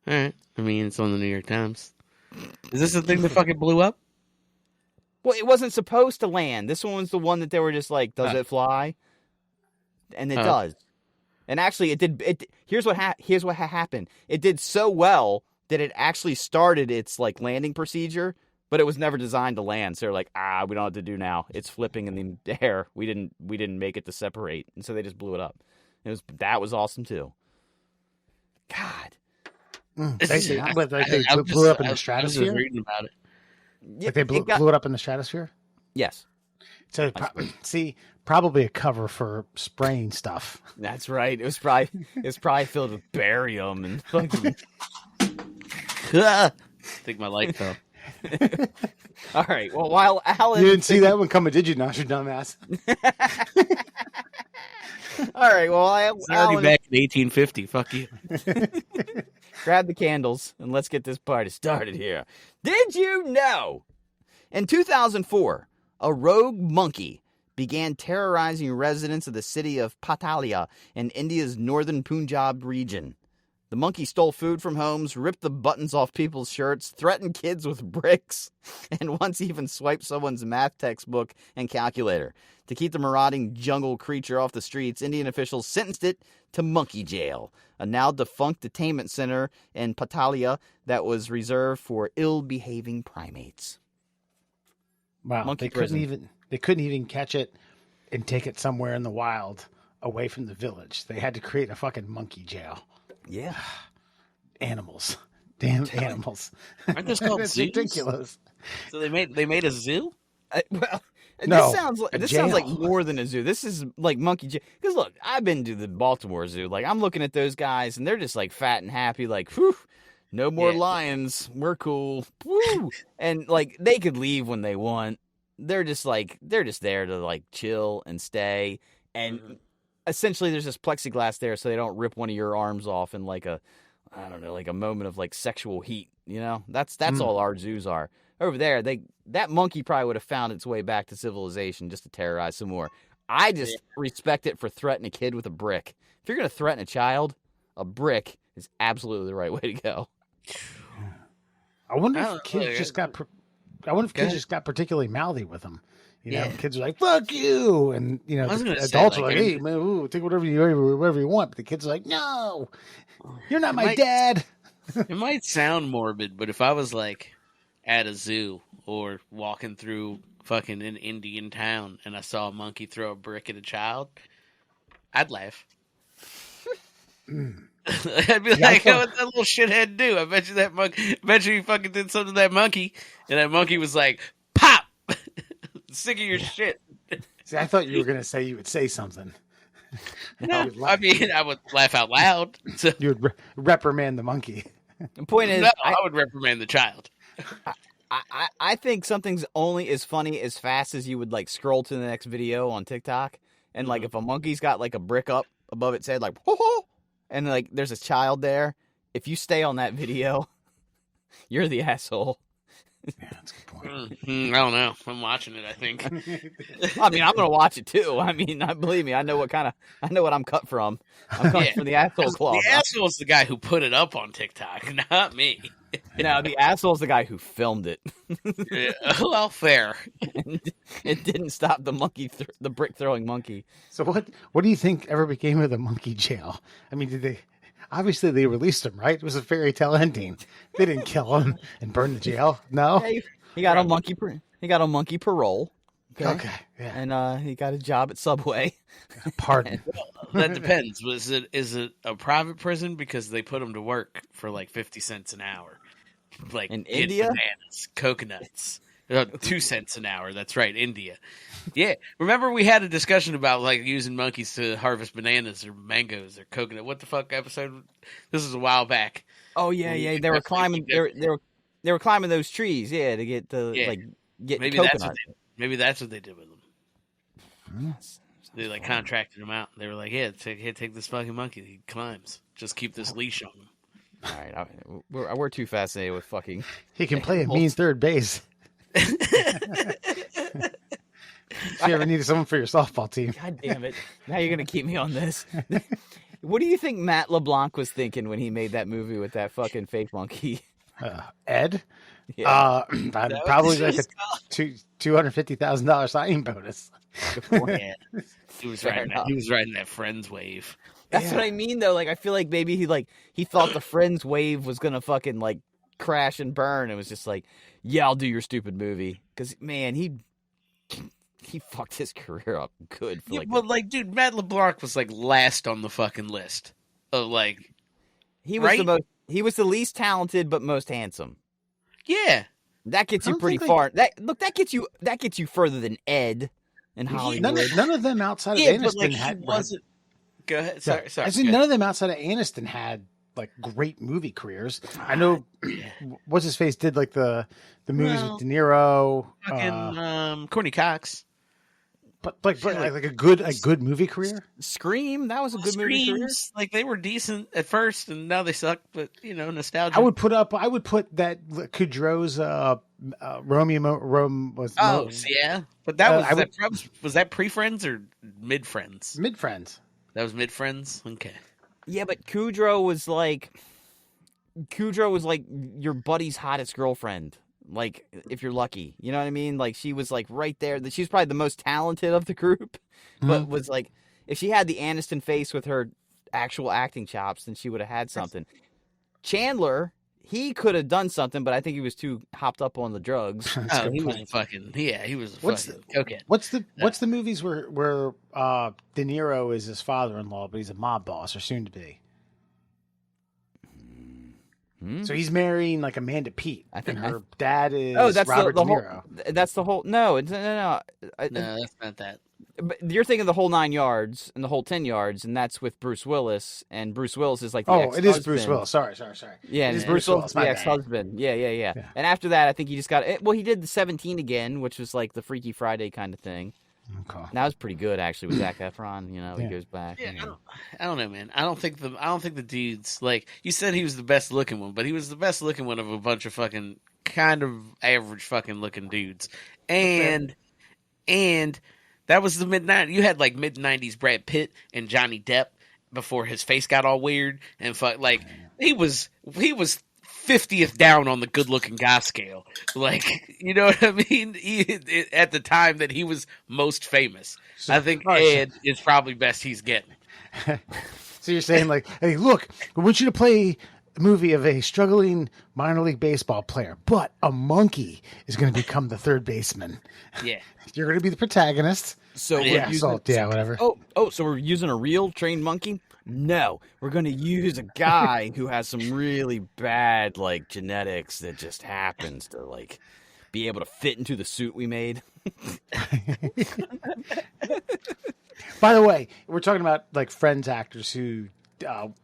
Speaker 3: All right. I mean, it's on the New York Times. Is this the thing that fucking blew up?
Speaker 2: Well, it wasn't supposed to land. This one was the one that they were just like, does it fly? And it does. And actually, it did. Here's what happened. It did so well that it actually started its like landing procedure, but it was never designed to land. So they're like, we don't know what to do now. It's flipping in the air. We didn't make it to separate, and so they just blew it up. That was awesome too. God,
Speaker 1: they blew up in the stratosphere.
Speaker 3: I was reading about it.
Speaker 1: Like they blew it up in the stratosphere?
Speaker 2: Yes.
Speaker 1: So probably a cover for spraying stuff.
Speaker 2: That's right. It was probably filled with barium and fucking.
Speaker 3: I think my light fell.
Speaker 2: All right. Well, while Alan,
Speaker 1: You didn't see that one coming, did you? Not your dumbass.
Speaker 2: All right. Well,
Speaker 3: It's already back in 1850. Fuck you.
Speaker 2: grab the candles and let's get this party started here. Did you know? In 2004, a rogue monkey began terrorizing residents of the city of Patalia in India's northern Punjab region. The monkey stole food from homes, ripped the buttons off people's shirts, threatened kids with bricks, and once even swiped someone's math textbook and calculator. To keep the marauding jungle creature off the streets, Indian officials sentenced it to monkey jail, a now defunct detainment center in Patalia that was reserved for ill-behaving primates.
Speaker 1: Wow,
Speaker 2: Monkey
Speaker 1: they
Speaker 2: prison.
Speaker 1: couldn't even catch it and take it somewhere in the wild away from the village. They had to create a fucking monkey jail.
Speaker 2: Yeah.
Speaker 1: Animals. Damn animals.
Speaker 3: Aren't those called
Speaker 1: That's
Speaker 3: zoos?
Speaker 1: ridiculous.
Speaker 3: So they made a zoo?
Speaker 2: Well,
Speaker 1: No,
Speaker 2: this sounds like
Speaker 1: jail.
Speaker 2: more than a zoo. This is like monkey jail. Because look, I've been to the Baltimore Zoo. Like I'm looking at those guys, and they're just like fat and happy. Like, whew, no more
Speaker 3: Yeah.
Speaker 2: lions. We're cool. Woo! And like they could leave when they want. They're just there to like chill and stay. And essentially, there's this plexiglass there, so they don't rip one of your arms off in like a moment of like sexual heat. You know, that's all our zoos are. Over there, that monkey probably would have found its way back to civilization just to terrorize some more. I just respect it for threatening a kid with a brick. If you're going to threaten a child, a brick is absolutely the right way to go.
Speaker 1: I wonder
Speaker 3: I
Speaker 1: if
Speaker 3: don't
Speaker 1: kids
Speaker 3: know.
Speaker 1: just got. I wonder if kids just got particularly mouthy with them. You know,
Speaker 3: Yeah.
Speaker 1: kids are like "fuck you," and you know,
Speaker 3: I was
Speaker 1: the
Speaker 3: gonna say,
Speaker 1: adults are
Speaker 3: like,
Speaker 1: like, "Hey, man, ooh, take whatever you want." But the kids are like, "No, you're not my
Speaker 3: might-
Speaker 1: dad."
Speaker 3: It might sound morbid, but if I was like at a zoo or walking through fucking an Indian town and I saw a monkey throw a brick at a child, I'd laugh. I'd be
Speaker 1: Yeah, I
Speaker 3: like, thought...
Speaker 1: thought-
Speaker 3: "What's that little shithead do?" I bet you that monkey. Bet you he fucking did something to that monkey, and that monkey was like, "Pop, sick of your shit."
Speaker 1: See, I thought you were gonna say you would say something.
Speaker 3: No, I mean, I would laugh out loud. So,
Speaker 1: You would reprimand the monkey.
Speaker 2: The point is,
Speaker 3: no, I would reprimand the child.
Speaker 2: I think something's only as funny as fast as you would like scroll to the next video on TikTok, and like if a monkey's got like a brick up above its head, like ho ho, and like there's a child there, if you stay on that video, you're the asshole.
Speaker 1: Yeah, that's a good point.
Speaker 3: I don't know. I'm watching it. I think.
Speaker 2: I mean, I'm gonna watch it too. I mean, believe me, I know what I'm cut from. I'm cut from the asshole cloth.
Speaker 3: The asshole's the guy who put it up on TikTok, not me.
Speaker 2: No, the asshole's the guy who filmed it.
Speaker 3: Yeah, well, fair.
Speaker 2: It didn't stop the the brick throwing monkey.
Speaker 1: So what do you think ever became of the monkey jail? I mean, did they? Obviously, they released him, right? It was a fairy tale ending. They didn't kill him and burn the jail. No.
Speaker 2: Hey, he got on monkey. He got on monkey parole.
Speaker 1: Okay. Yeah.
Speaker 2: And he got a job at Subway.
Speaker 1: Pardon.
Speaker 3: That depends. Is it a private prison because they put him to work for like 50 cents an hour, like
Speaker 2: In
Speaker 3: get
Speaker 2: India?
Speaker 3: bananas, coconuts, 2 cents an hour. That's right, India. Yeah, remember we had a discussion about like using monkeys to harvest bananas or mangoes or coconut. What the fuck episode? This was a while back.
Speaker 2: Oh yeah. They were climbing. They were climbing those trees. Yeah, to get get
Speaker 3: Maybe
Speaker 2: coconut.
Speaker 3: that's what they did with them. They like contracted him out. They were like, "Yeah, take this fucking monkey. He climbs. Just keep this leash on him."
Speaker 2: All right, we're too fascinated with fucking.
Speaker 1: He can play a mean third base. If you ever needed someone for your softball team.
Speaker 2: God damn it! Now you're gonna keep me on this. What do you think Matt LeBlanc was thinking when he made that movie with that fucking fake monkey?
Speaker 1: Ed?
Speaker 2: Yeah.
Speaker 1: Probably like a $250,000 signing bonus.
Speaker 3: Yeah. He was
Speaker 2: Fair
Speaker 3: riding
Speaker 2: enough.
Speaker 3: that Friends wave.
Speaker 2: That's what I mean, though. Like, I feel like maybe he thought the Friends wave was gonna fucking like crash and burn. It was just like, yeah, I'll do your stupid movie. Because man, he fucked his career up good. For
Speaker 3: Dude, Matt LeBlanc was like last on the fucking list. Of like,
Speaker 2: he was
Speaker 3: right?
Speaker 2: he was the least talented but most handsome.
Speaker 3: Yeah,
Speaker 2: That gets
Speaker 1: I
Speaker 2: you
Speaker 1: don't
Speaker 2: pretty
Speaker 1: think,
Speaker 2: far. That gets you further than Ed in Hollywood.
Speaker 1: None of them outside of
Speaker 3: Yeah, but
Speaker 1: Aniston
Speaker 3: like he
Speaker 1: had.
Speaker 3: wasn't. Go ahead.
Speaker 1: Yeah.
Speaker 3: Sorry.
Speaker 1: I said
Speaker 3: go
Speaker 1: none
Speaker 3: ahead.
Speaker 1: of them outside of Aniston had like great movie careers. I know what's his face did like the movies with
Speaker 3: Well,
Speaker 1: De Niro,
Speaker 3: fucking Courtney Cox.
Speaker 1: but
Speaker 3: She had,
Speaker 1: like a good movie career.
Speaker 2: Scream, that was a good movie career.
Speaker 3: Screams, like they were decent at first, and now they suck. But nostalgia.
Speaker 1: I would put that Kudrow's Rome was
Speaker 3: Yeah, but that
Speaker 1: I
Speaker 3: was that pre Friends or mid Friends?
Speaker 1: Mid Friends.
Speaker 3: That was mid Friends. Okay.
Speaker 2: Yeah, but Kudrow was like your buddy's hottest girlfriend. Like, if you're lucky, you know what I mean? Like, she was like right there. She's probably the most talented of the group, but was like, if she had the Aniston face with her actual acting chops, then she would have had something. Chandler, he could have done something, but I think he was too hopped up on the drugs.
Speaker 3: Oh, he was fucking. Yeah, he was fucking cokehead.
Speaker 1: What's the movies where De Niro is his father-in-law, but he's a mob boss or soon to be? So he's marrying like Amanda Peet, and her dad is Robert De Niro.
Speaker 2: That's the whole. No, no.
Speaker 3: No, that's not that.
Speaker 2: But you're thinking the whole 9 yards and the whole 10 yards, and that's with Bruce Willis. And Bruce Willis is like the
Speaker 1: it is Bruce Willis. Sorry.
Speaker 2: Yeah,
Speaker 1: it is
Speaker 2: Bruce Willis, the
Speaker 1: my
Speaker 2: ex-husband. Yeah. And after that, I think he just got. Well, he did the 17 again, which was like the Freaky Friday kind of thing.
Speaker 1: Okay.
Speaker 2: That was pretty good actually with Zac Efron. He goes back.
Speaker 3: Yeah, I don't know, man. I don't think the dude's like you said. He was the best looking one, but he was the best looking one of a bunch of fucking kind of average fucking looking dudes. And that was the mid-90s. You had like mid-90s Brad Pitt and Johnny Depp before his face got all weird and he was 50th down on the good-looking guy scale. Like, you know what I mean? At the time that he was most famous. I think Ed is probably best he's getting.
Speaker 1: So you're saying like, hey, look, I want you to play a movie of a struggling minor league baseball player, but a monkey is going to become the third baseman.
Speaker 3: Yeah.
Speaker 1: You're going to be the protagonist.
Speaker 2: So
Speaker 1: whatever.
Speaker 2: So we're using a real trained monkey? No, we're going to use a guy who has some really bad like genetics that just happens to like be able to fit into the suit we made.
Speaker 1: By the way, we're talking about like Friends actors who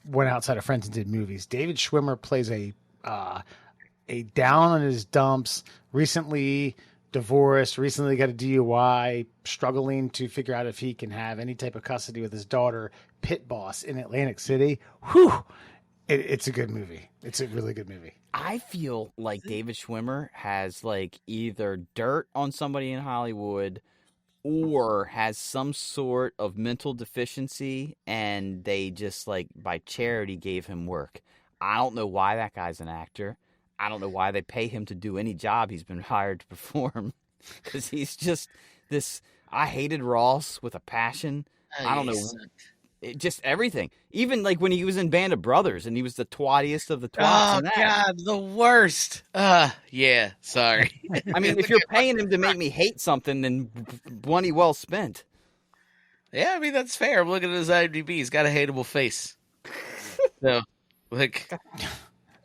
Speaker 1: went outside of Friends and did movies. David Schwimmer plays a down on his dumps, recently divorced, recently got a DUI, struggling to figure out if he can have any type of custody with his daughter, pit boss in Atlantic City. Whew. It's a good movie. It's a really good movie.
Speaker 2: I feel like David Schwimmer has like either dirt on somebody in Hollywood or has some sort of mental deficiency and they just like by charity gave him work. I don't know why that guy's an actor. I don't know why they pay him to do any job he's been hired to perform because he's just this. I hated Ross with a passion. I don't know. Just everything. Even like when he was in Band of Brothers and he was the twattiest of the twats.
Speaker 3: Oh, God, the worst. Yeah, sorry.
Speaker 2: I mean, if you're paying him to make me hate something, then money well spent.
Speaker 3: Yeah, I mean, that's fair. I'm looking at his IMDb. He's got a hateable face. So, like...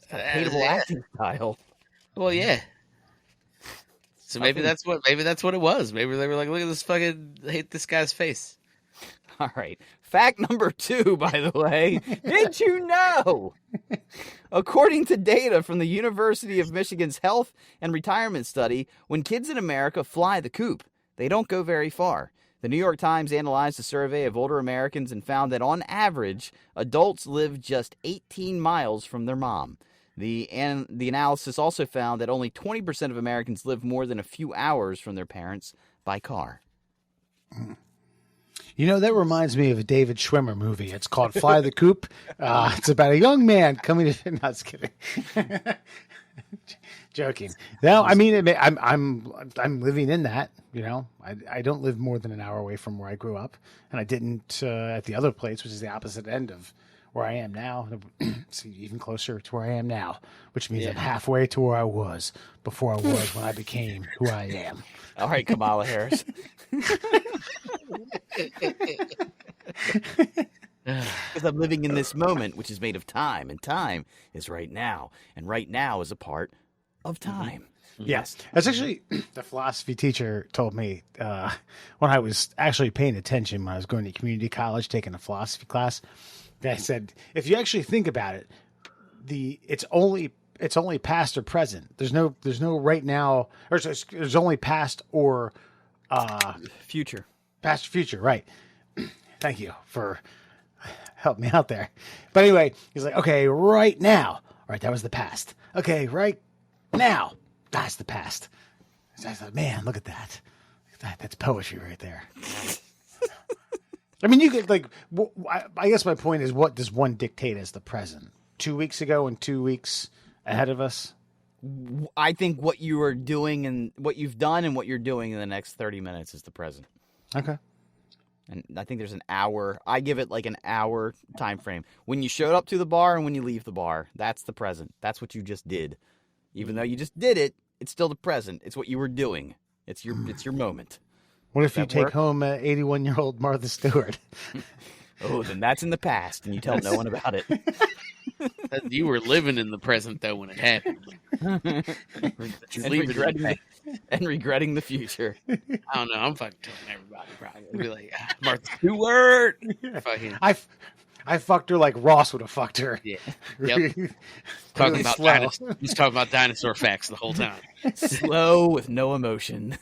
Speaker 2: hateable acting style.
Speaker 3: Well, yeah. So maybe that's what it was. Maybe they were like, look at this fucking hate this guy's face.
Speaker 2: All right. Fact number 2, by the way. Did you know? According to data from the University of Michigan's Health and Retirement Study, when kids in America fly the coop, they don't go very far. The New York Times analyzed a survey of older Americans and found that on average, adults live just 18 miles from their mom. The analysis also found that only 20% of Americans live more than a few hours from their parents by car.
Speaker 1: You know, that reminds me of a David Schwimmer movie. It's called Fly the Coop. It's about a young man coming to... No, just kidding. Joking. No, I mean, I'm living in that, you know. I don't live more than an hour away from where I grew up. And I didn't at the other place, which is the opposite end of where I am now. See, even closer to where I am now, which means I'm halfway to where I was before I was when I became who I am.
Speaker 2: All right, Kamala Harris. Because I'm living in this moment, which is made of time, and time is right now, and right now is a part of time.
Speaker 1: Yes, that's actually the philosophy teacher told me when I was actually paying attention when I was going to community college taking a philosophy class. They said if you actually think about it, it's only past or present. There's no right now, or there's only past or
Speaker 2: Future.
Speaker 1: past or future. Right. Thank you for helping me out there. But anyway, he's like, okay, right now. All right, that was the past. Okay, right now. That's the past. So I thought, man, look at that. That's poetry right there. I mean, you could I guess my point is, what does one dictate as the present? 2 weeks ago and 2 weeks ahead of us?
Speaker 2: I think what you are doing and what you've done and what you're doing in the next 30 minutes is the present.
Speaker 1: Okay.
Speaker 2: And I think there's an hour. I give it like an hour time frame. When you showed up to the bar and when you leave the bar, that's the present. That's what you just did. Even though you just did it, it's still the present. It's what you were doing. It's your moment.
Speaker 1: What if you take home 81-year-old Martha Stewart?
Speaker 2: Oh, then that's in the past, and you tell no one about it.
Speaker 3: You were living in the present though when it happened.
Speaker 2: And regretting the future.
Speaker 3: I don't know. I'm fucking telling everybody. Probably I'd be like, Martha Stewart. Fucking.
Speaker 1: I fucked her like Ross would have fucked her.
Speaker 3: Yeah. Yep. Talking about he's talking about dinosaur facts the whole time.
Speaker 2: Slow with no emotion.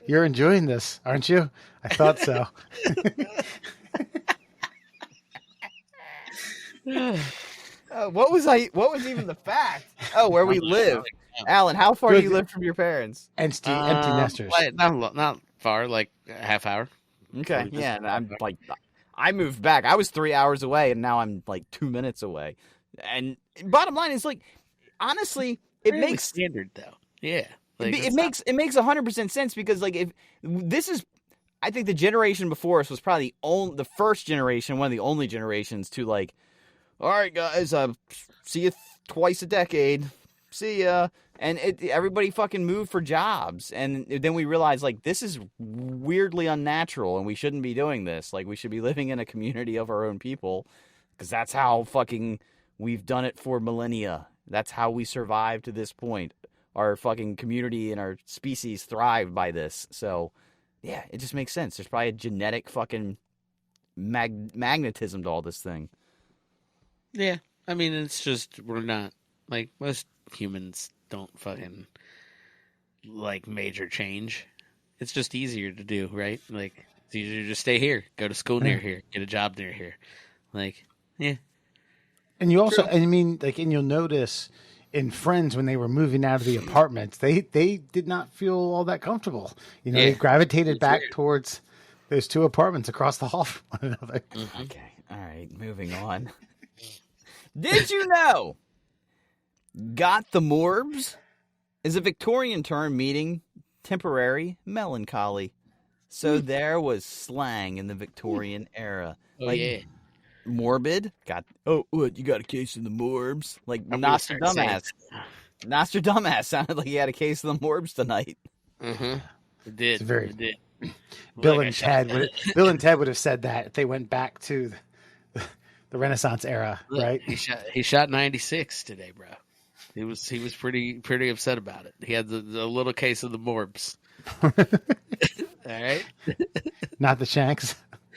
Speaker 1: You're enjoying this, aren't you? I thought so.
Speaker 2: What was even the fact? Oh, where we live. Alan, how far do you live from your parents?
Speaker 1: Empty nesters.
Speaker 3: Not far, like a half hour.
Speaker 2: Okay, yeah. And I'm like, I moved back. I was 3 hours away, and now I'm like 2 minutes away. And bottom line is, like, honestly, it
Speaker 3: Really
Speaker 2: makes
Speaker 3: standard though. Yeah, like,
Speaker 2: it makes 100% sense because, like, if this is, I think the generation before us was probably the first generation, one of the only generations to, like, all right, guys, see you twice a decade. See ya. And everybody fucking moved for jobs. And then we realized, like, this is weirdly unnatural and we shouldn't be doing this. Like, we should be living in a community of our own people because that's how fucking we've done it for millennia. That's how we survived to this point. Our fucking community and our species thrived by this. So, yeah, it just makes sense. There's probably a genetic fucking magnetism to all this thing.
Speaker 3: Yeah, I mean, it's just we're not like most humans don't fucking like major change. It's just easier to do, right? Like it's easier to just stay here, go to school near here, get a job near here. Like, yeah.
Speaker 1: And you also, I mean, like, and you'll notice in Friends when they were moving out of the apartments, they did not feel all that comfortable. You know, they gravitated back towards those two apartments across the hall from one another.
Speaker 2: Mm-hmm. Okay, all right, moving on. Did you know got the morbs is a Victorian term meaning temporary melancholy. So there was slang in the Victorian era.
Speaker 3: Oh,
Speaker 2: like,
Speaker 3: yeah.
Speaker 2: Morbid. What, you got a case of the morbs? Like Nostradamus. Nostradamus sounded like he had a case of the morbs tonight.
Speaker 3: Mm-hmm. It did.
Speaker 1: It
Speaker 3: did.
Speaker 1: Bill and Ted would have said that if they went back to the Renaissance era, right?
Speaker 3: He shot 96 today, bro. He was pretty upset about it. He had the little case of the morbs. All right,
Speaker 1: not the shanks,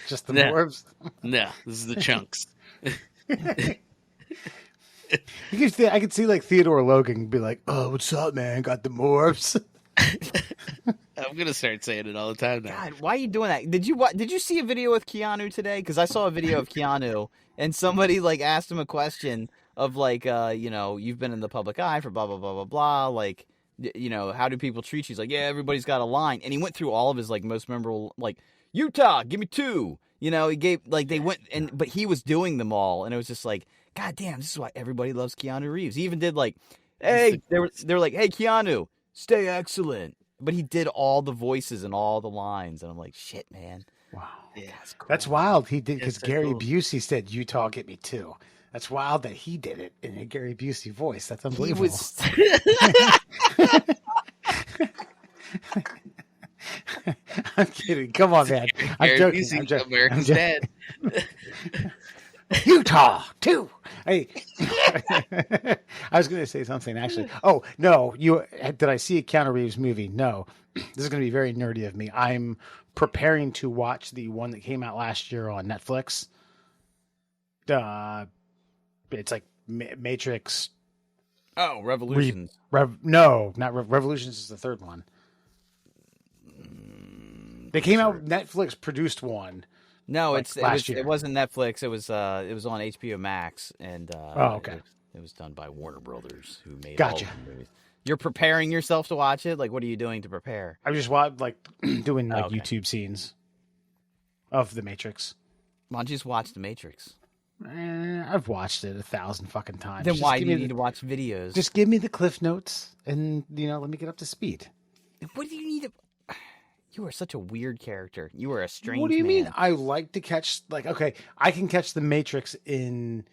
Speaker 1: just the morbs.
Speaker 3: No, this is the chunks.
Speaker 1: I could see like Theodore Logan be like, "Oh, what's up, man? Got the morbs."
Speaker 3: I'm gonna start saying it all the time now.
Speaker 2: God, why are you doing that? Did you see a video with Keanu today? Because I saw a video of Keanu and somebody like asked him a question of like, you've been in the public eye for blah blah blah blah blah. Like, how do people treat you? He's like, yeah, everybody's got a line, and he went through all of his like most memorable, like, Utah, give me 2. He gave like they went but he was doing them all, and it was just like, God damn, this is why everybody loves Keanu Reeves. He even did like, hey, they were like, hey, Keanu, stay excellent. But he did all the voices and all the lines, and I'm like, shit, man.
Speaker 1: Wow,
Speaker 3: yeah,
Speaker 1: that's wild. He did because Gary Busey said, "Utah, get me 2." That's wild that he did it in a Gary Busey voice. That's unbelievable. I'm kidding. Come on, man. I'm joking.
Speaker 3: America's dad.
Speaker 1: Utah 2. Hey, I was going to say something actually. Oh no, did I see a Keanu Reeves movie? No, this is going to be very nerdy of me. I'm preparing to watch the one that came out last year on Netflix. It's like Matrix.
Speaker 2: Oh, Revolutions.
Speaker 1: No, not Revolutions is the third one. They came out. Netflix produced one.
Speaker 2: No,
Speaker 1: like last year.
Speaker 2: It wasn't Netflix. It was on HBO Max, and
Speaker 1: okay.
Speaker 2: It was done by Warner Brothers, who made
Speaker 1: Gotcha.
Speaker 2: all the movies. You're preparing yourself to watch it. Like, what are you doing to prepare?
Speaker 1: I just doing YouTube scenes of the Matrix.
Speaker 2: Why don't you just watch The Matrix?
Speaker 1: I've watched it 1,000 fucking times.
Speaker 2: Then why do you need to watch videos?
Speaker 1: Just give me the cliff notes, and let me get up to speed.
Speaker 2: What do you need to? You are such a weird character. You are a strange.
Speaker 1: What do you
Speaker 2: man.
Speaker 1: mean? I like to catch okay, I can catch the Matrix in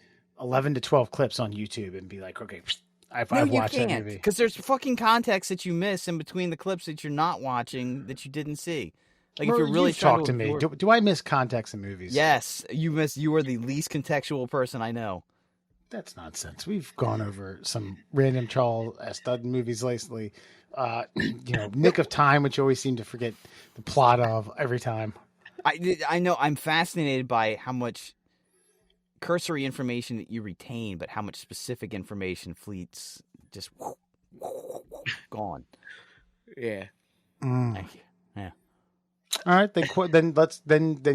Speaker 1: 11 to 12 clips on YouTube and be like, okay, I've watched that movie.
Speaker 2: Because there's fucking context that you miss in between the clips that you're not watching that you didn't see. Like, if you're really
Speaker 1: talk to me, do I miss context in movies?
Speaker 2: Yes, you miss. You are the least contextual person I know.
Speaker 1: That's nonsense. We've gone over some random Charles S. Dudden movies lately. Nick of Time, which you always seem to forget the plot of every time.
Speaker 2: I know. I'm fascinated by how much cursory information that you retain, but how much specific information fleets just gone.
Speaker 3: Yeah.
Speaker 2: Thank you. Yeah.
Speaker 1: All right, then let's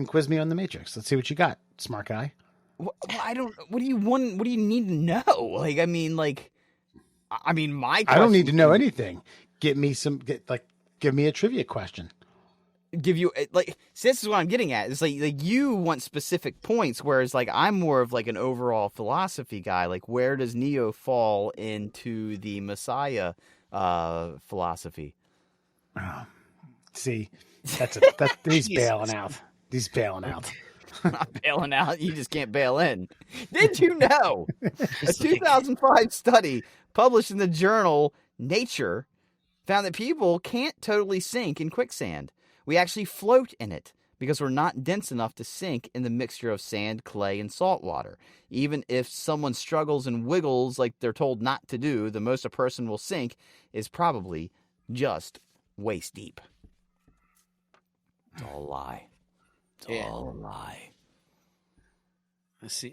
Speaker 1: quiz me on the Matrix. Let's see what you got, smart guy.
Speaker 2: Well, I don't. What do you want? What do you need to know? My.
Speaker 1: I don't need to know anything. Give me a trivia question.
Speaker 2: Give you see, this is what I'm getting at. It's like you want specific points, whereas I'm more of an overall philosophy guy. Like, where does Neo fall into the Messiah philosophy?
Speaker 1: See, he's bailing out. He's bailing out.
Speaker 2: Not bailing out. You just can't bail in. Did you know a 2005 study published in the journal Nature found that people can't totally sink in quicksand. We actually float in it because we're not dense enough to sink in the mixture of sand, clay, and salt water. Even if someone struggles and wiggles like they're told not to do, the most a person will sink is probably just waist deep. It's all a lie. It's all a lie.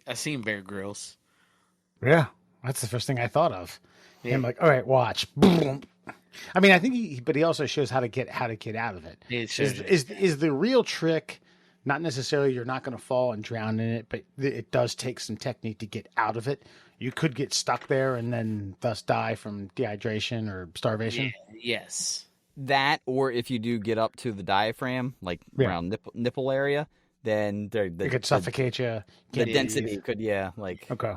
Speaker 3: I seen Bear Grylls.
Speaker 1: Yeah, that's the first thing I thought of.
Speaker 3: Yeah.
Speaker 1: I'm like, all right, watch. Boom. I mean, I think he also shows how to get out of it. Is the real trick not necessarily you're not going to fall and drown in it, but it does take some technique to get out of it. You could get stuck there and then thus die from dehydration or starvation.
Speaker 3: Yeah, yes.
Speaker 2: That, or if you do get up to the diaphragm, around nipple area, then it
Speaker 1: could suffocate you.
Speaker 2: The density could,
Speaker 1: okay.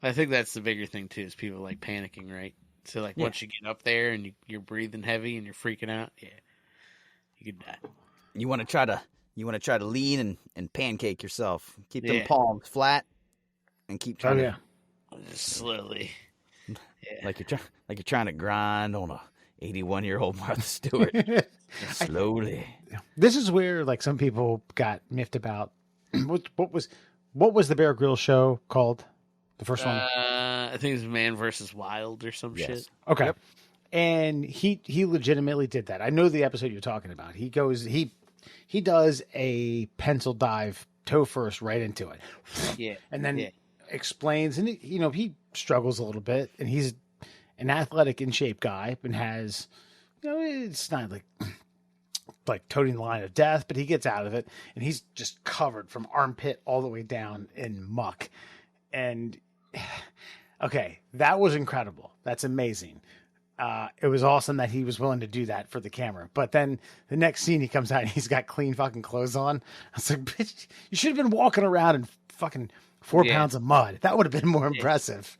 Speaker 3: I think that's the bigger thing too, is people panicking, right? So once you get up there and you're breathing heavy and you're freaking out, you could die.
Speaker 2: You want to try to lean and pancake yourself. Keep them palms flat and keep trying to
Speaker 3: just slowly. Yeah.
Speaker 2: Like you're trying to grind on a 81-year-old Martha Stewart. Slowly.
Speaker 1: This is where some people got miffed about what was the Bear Grylls show called? The first one?
Speaker 3: I think it was Man vs. Wild or some shit.
Speaker 1: Okay. Yep. And he legitimately did that. I know the episode you're talking about. He does a pencil dive toe first right into it.
Speaker 3: Yeah.
Speaker 1: And then explains, and he struggles a little bit, and he's an athletic in shape guy and has, it's not like toting the line of death, but he gets out of it and he's just covered from armpit all the way down in muck. And okay, that was incredible. That's amazing. It was awesome that he was willing to do that for the camera. But then the next scene, he comes out and he's got clean fucking clothes on. I was like, bitch, you should have been walking around in fucking 4 pounds of mud. That would have been more impressive.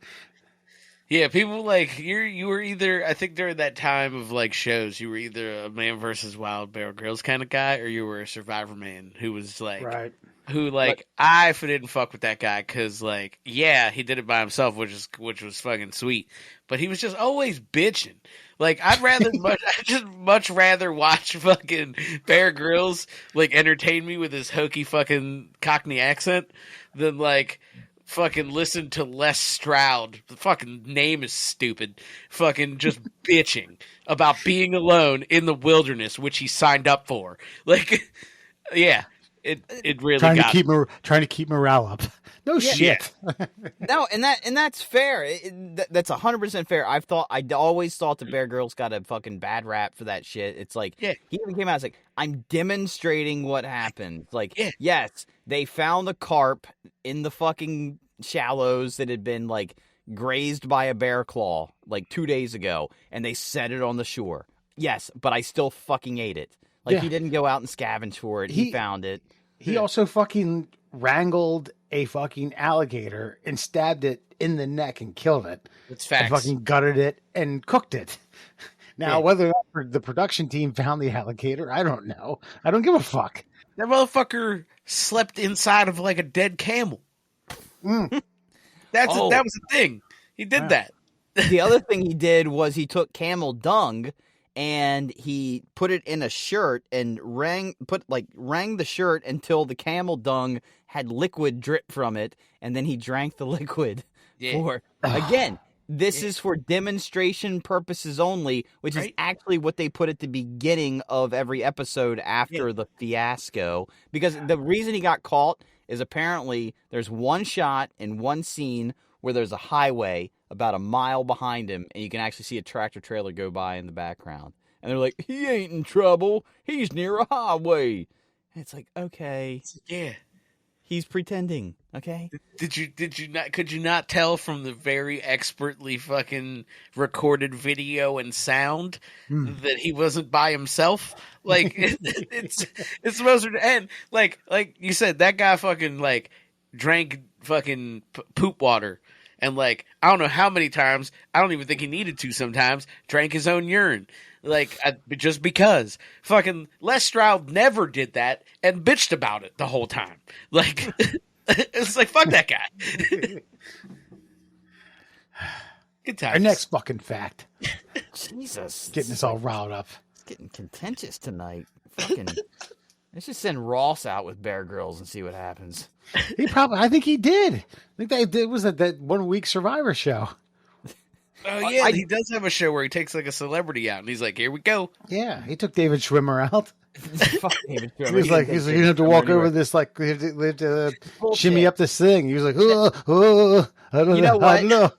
Speaker 3: Yeah, people you were either, I think during that time of shows, you were either a Man versus Wild Bear Grylls kind of guy, or you were a Survivor man who was
Speaker 1: right.
Speaker 3: I didn't fuck with that guy because he did it by himself, which was fucking sweet, but he was just always bitching. I'd just much rather watch fucking Bear Grylls entertain me with his hokey fucking Cockney accent than fucking listen to Les Stroud. The fucking name is stupid. Fucking just bitching about being alone in the wilderness, which he signed up for. Like, yeah, it really
Speaker 1: trying
Speaker 3: got
Speaker 1: to keep morale up. No shit.
Speaker 2: No, and that's fair. That's 100% fair. I always thought the Bear Grylls got a fucking bad rap for that shit. It's like he even came out. It's like, I'm demonstrating what happened. Like, yes, they found a carp in the fucking shallows that had been like grazed by a bear claw like 2 days ago, and they set it on the shore. Yes, but I still fucking ate it. Like, he didn't go out and scavenge for it. He found it.
Speaker 1: He also fucking wrangled a fucking alligator and stabbed it in the neck and killed it.
Speaker 3: It's facts.
Speaker 1: And fucking gutted it and cooked it. Now, whether or not the production team found the alligator, I don't know. I don't give a fuck.
Speaker 3: That motherfucker slept inside of like a dead camel. That was the thing. He did that.
Speaker 2: The other thing he did was he took camel dung and he put it in a shirt and rang the shirt until the camel dung had liquid drip from it, and then he drank the liquid. Again, this is for demonstration purposes only, which is actually what they put at the beginning of every episode after the fiasco. Because the reason he got caught is apparently there's one shot in one scene where there's a highway about a mile behind him, and you can actually see a tractor trailer go by in the background. And they're like, he ain't in trouble. He's near a highway. And it's like, okay.
Speaker 3: Yeah.
Speaker 2: He's pretending, okay?
Speaker 3: Could you not tell from the very expertly fucking recorded video and sound that he wasn't by himself? Like, it's supposed to end. Like you said, that guy fucking, like, drank fucking poop water. And, like, I don't know how many times, I don't even think he needed to sometimes, drank his own urine. Like, just because. Fucking Les Stroud never did that and bitched about it the whole time. Like, it's like, fuck that guy. Good times.
Speaker 1: Our next fucking fact.
Speaker 2: Jesus.
Speaker 1: Getting us all riled up.
Speaker 2: It's getting contentious tonight. Fucking, let's just send Ross out with Bear Grylls and see what happens.
Speaker 1: I think he did. I think they did was that 1 week Survivor show.
Speaker 3: Oh yeah, he does have a show where he takes like a celebrity out, and he's like, "Here we go."
Speaker 1: Yeah, he took David Schwimmer out.
Speaker 2: Fuck David Schwimmer.
Speaker 1: He was like, you have to walk over this, like, you have to shimmy up this thing. He was like, I don't know.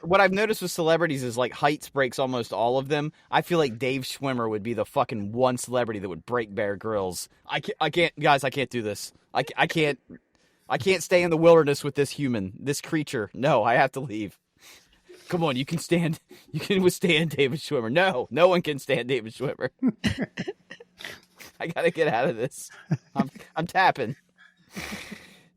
Speaker 2: What I've noticed with celebrities is like heights breaks almost all of them. I feel like Dave Schwimmer would be the fucking one celebrity that would break Bear Grylls. I can't, guys. I can't do this. I can't stay in the wilderness with this creature. No, I have to leave. Come on, you can withstand David Schwimmer. No one can stand David Schwimmer. I gotta get out of this. I'm tapping.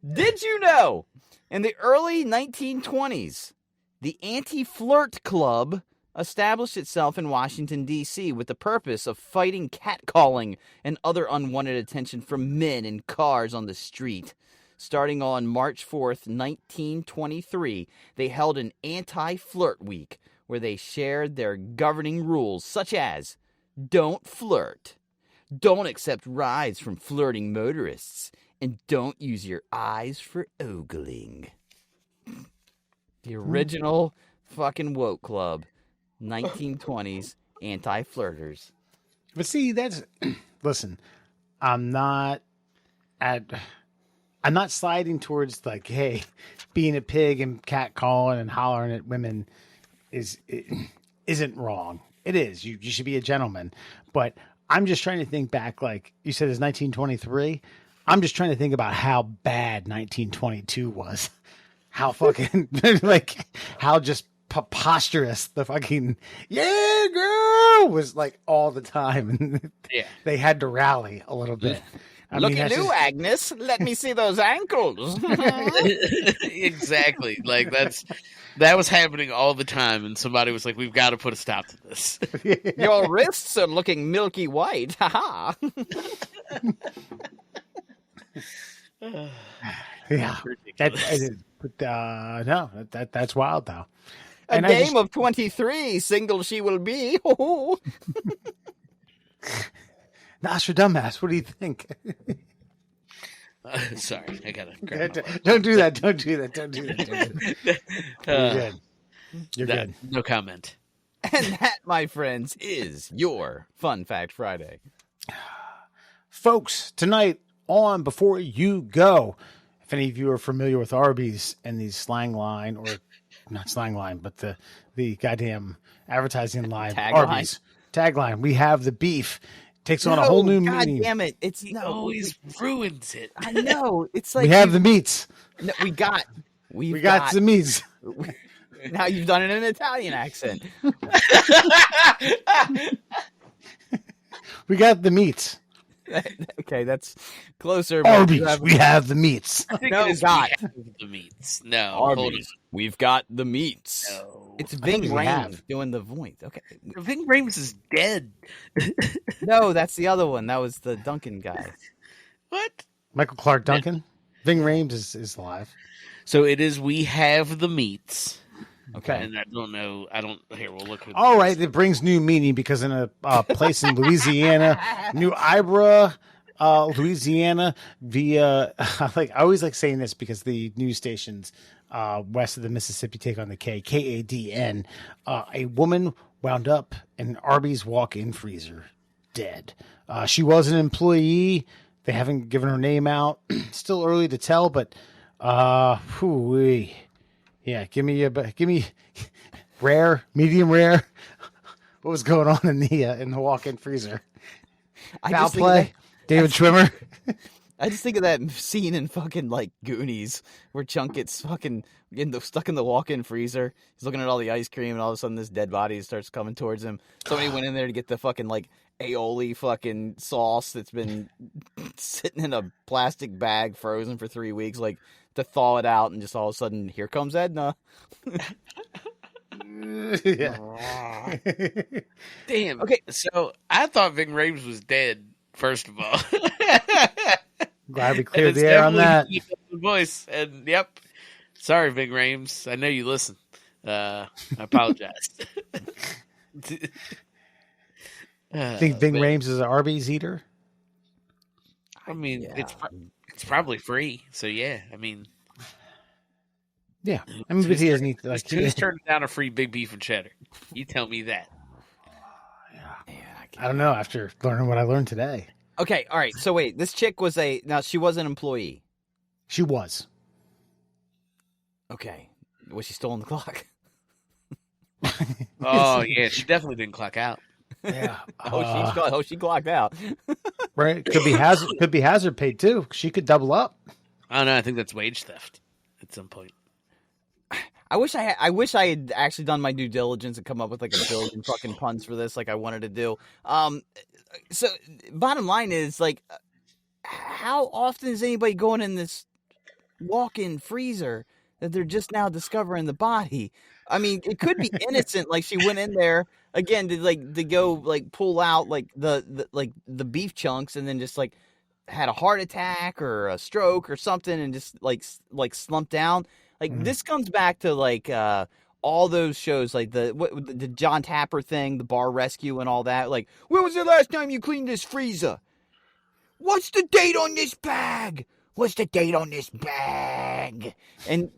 Speaker 2: Did you know, in the early 1920s, the Anti-Flirt Club established itself in Washington, D.C. with the purpose of fighting catcalling and other unwanted attention from men in cars on the street? Starting on March 4th, 1923, they held an anti-flirt week where they shared their governing rules, such as don't flirt, don't accept rides from flirting motorists, and don't use your eyes for ogling. The original fucking woke club, 1920s anti-flirters.
Speaker 1: But see, listen, I'm not sliding towards, like, hey, being a pig and catcalling and hollering at women isn't wrong. It is. You should be a gentleman. But I'm just trying to think back, like you said, it's 1923. I'm just trying to think about how bad 1922 was. How fucking, like, how just preposterous the fucking, yeah, girl, was, like, all the time.
Speaker 3: Yeah. They
Speaker 1: had to rally a little bit.
Speaker 2: Look at you, Agnes. Let me see those ankles.
Speaker 3: Exactly. Like, that was happening all the time, and somebody was like, "We've got to put a stop to this."
Speaker 2: Your wrists are looking milky white. Ha
Speaker 1: Yeah. That's wild though.
Speaker 2: A game of 23, single she will be.
Speaker 1: Nostradamus, what do you think?
Speaker 3: Sorry, I gotta grab
Speaker 1: Don't do that. Don't do that. Don't do that. Don't do that. You're good. You're good.
Speaker 3: No comment.
Speaker 2: And that, my friends, is your Fun Fact Friday.
Speaker 1: Folks, tonight on Before You Go, if any of you are familiar with Arby's and the slang line, or not slang line, but the goddamn advertising line, Arby's tagline, we have the beef. Takes on a whole new meaning.
Speaker 2: God damn it.
Speaker 3: He always ruins it.
Speaker 2: I know. It's like
Speaker 1: we have the meats.
Speaker 2: No, we got
Speaker 1: the meats.
Speaker 2: Now you've done it in an Italian accent.
Speaker 1: We got the meats.
Speaker 2: Okay, that's closer.
Speaker 1: Arby's, we have the meats.
Speaker 2: No, God.
Speaker 3: The meats. No,
Speaker 2: Arby's, we've got the meats.
Speaker 3: No.
Speaker 2: It's Ving Rhames doing the voice. Okay,
Speaker 3: Ving Rhames is dead.
Speaker 2: No, that's the other one. That was the Duncan guy.
Speaker 3: What?
Speaker 1: Michael Clark Duncan. Ving Rhames is alive.
Speaker 3: So it is. We have the meats.
Speaker 1: Okay.
Speaker 3: And I don't know. Here, we'll look.
Speaker 1: All right. It brings new meaning because in a place in Louisiana, New Ibra, Louisiana, via I always like saying this because the news stations west of the Mississippi take on the KADN. A woman wound up in an Arby's walk-in freezer, dead. She was an employee. They haven't given her name out. Still early to tell, but yeah, give me rare, medium rare. What was going on in the walk-in freezer? Foul play, David Schwimmer.
Speaker 2: I just think of that scene in fucking like Goonies where Chunk gets fucking stuck in the walk-in freezer. He's looking at all the ice cream, and all of a sudden this dead body starts coming towards him. Somebody went in there to get the fucking like aioli fucking sauce that's been sitting in a plastic bag frozen for 3 weeks, like to thaw it out, and just all of a sudden here comes Edna.
Speaker 1: Yeah.
Speaker 3: Damn.
Speaker 2: Okay,
Speaker 3: so I thought Ving Rhames was dead. First of all,
Speaker 1: glad we cleared the air on that.
Speaker 3: The voice, and yep. Sorry, Ving Rhames. I know you listen. I apologize.
Speaker 1: Think Ving Rhames is an Arby's eater?
Speaker 3: I mean,
Speaker 2: Yeah.
Speaker 3: it's probably free. So yeah, I mean,
Speaker 1: yeah. I mean, but he doesn't eat like.
Speaker 3: Who's turning down a free big beef and cheddar? You tell me that.
Speaker 1: I don't know. After learning what I learned today,
Speaker 2: Okay, all right. So wait, this chick was she was an employee.
Speaker 1: she was.
Speaker 2: Okay, was she still on the clock?
Speaker 3: Oh yeah, she definitely didn't clock out.
Speaker 1: Yeah.
Speaker 2: She clocked out.
Speaker 1: Right. Could be hazard paid too. She could double up.
Speaker 3: I don't know. I think that's wage theft at some point.
Speaker 2: I wish I had actually done my due diligence and come up with like a billion fucking puns for this, like I wanted to do. So bottom line is like, how often is anybody going in this walk-in freezer that they're just now discovering the body? I mean, it could be innocent. Like she went in there again to go like pull out like the beef chunks, and then just like had a heart attack or a stroke or something, and just like slumped down. Like this comes back to like all those shows, like the John Tapper thing, the Bar Rescue, and all that. Like, when was the last time you cleaned this freezer? What's the date on this bag? What's the date on this bag? And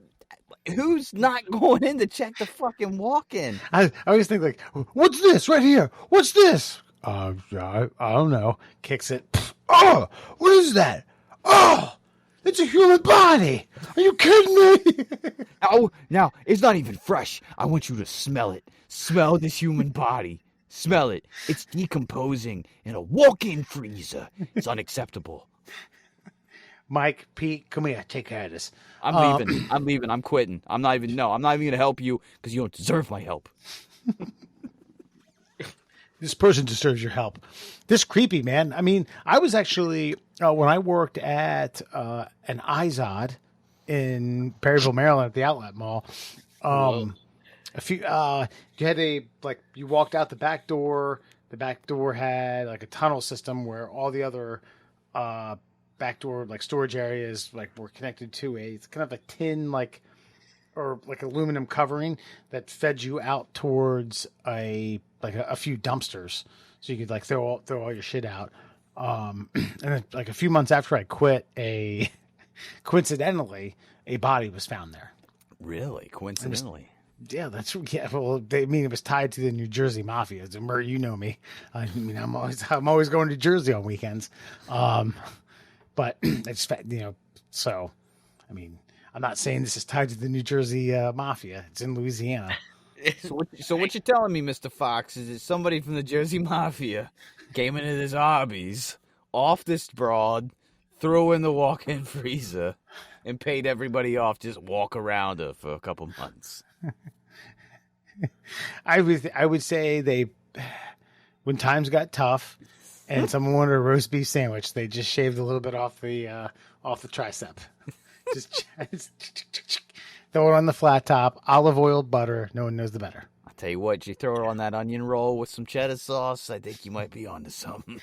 Speaker 2: who's not going in to check the fucking walk-in?
Speaker 1: I always think like, what's this right here? What's this? I don't know. Kicks it. Oh, what is that? Oh, it's a human body. Are you kidding me?
Speaker 2: Oh, now it's not even fresh. I want you to smell it. Smell this human body. Smell it. It's decomposing in a walk-in freezer. It's unacceptable.
Speaker 1: Mike, Pete, come here. Take care of this.
Speaker 2: I'm leaving. I'm leaving. I'm quitting. I'm not even going to help you because you don't deserve my help.
Speaker 1: This person deserves your help. This creepy, man. I mean, I was actually, when I worked at an IZOD in Perryville, Maryland at the Outlet Mall, you had you walked out the back door. The back door had like a tunnel system where all the other backdoor like storage areas like were connected to it's kind of a tin or aluminum covering that fed you out towards a few dumpsters, so you could like throw all your shit out. And then, like a few months after I quit, coincidentally, a body was found there.
Speaker 2: Really? Coincidentally?
Speaker 1: Yeah, that's yeah. Well, they mean it was tied to the New Jersey mafia. So, Murray, you know me. I mean, I'm always going to Jersey on weekends. But it's so. I mean, I'm not saying this is tied to the New Jersey mafia. It's in Louisiana.
Speaker 2: So what you're telling me, Mr. Fox, is that somebody from the Jersey Mafia came into this Arby's, off this broad, threw in the walk-in freezer, and paid everybody off just walk around her for a couple months.
Speaker 1: I would say they, when times got tough, and someone wanted a roast beef sandwich, they just shaved a little bit off the tricep. just throw it on the flat top, olive oil, butter. No one knows the better.
Speaker 2: I'll tell you what, you throw it on that onion roll with some cheddar sauce, I think you might be onto something.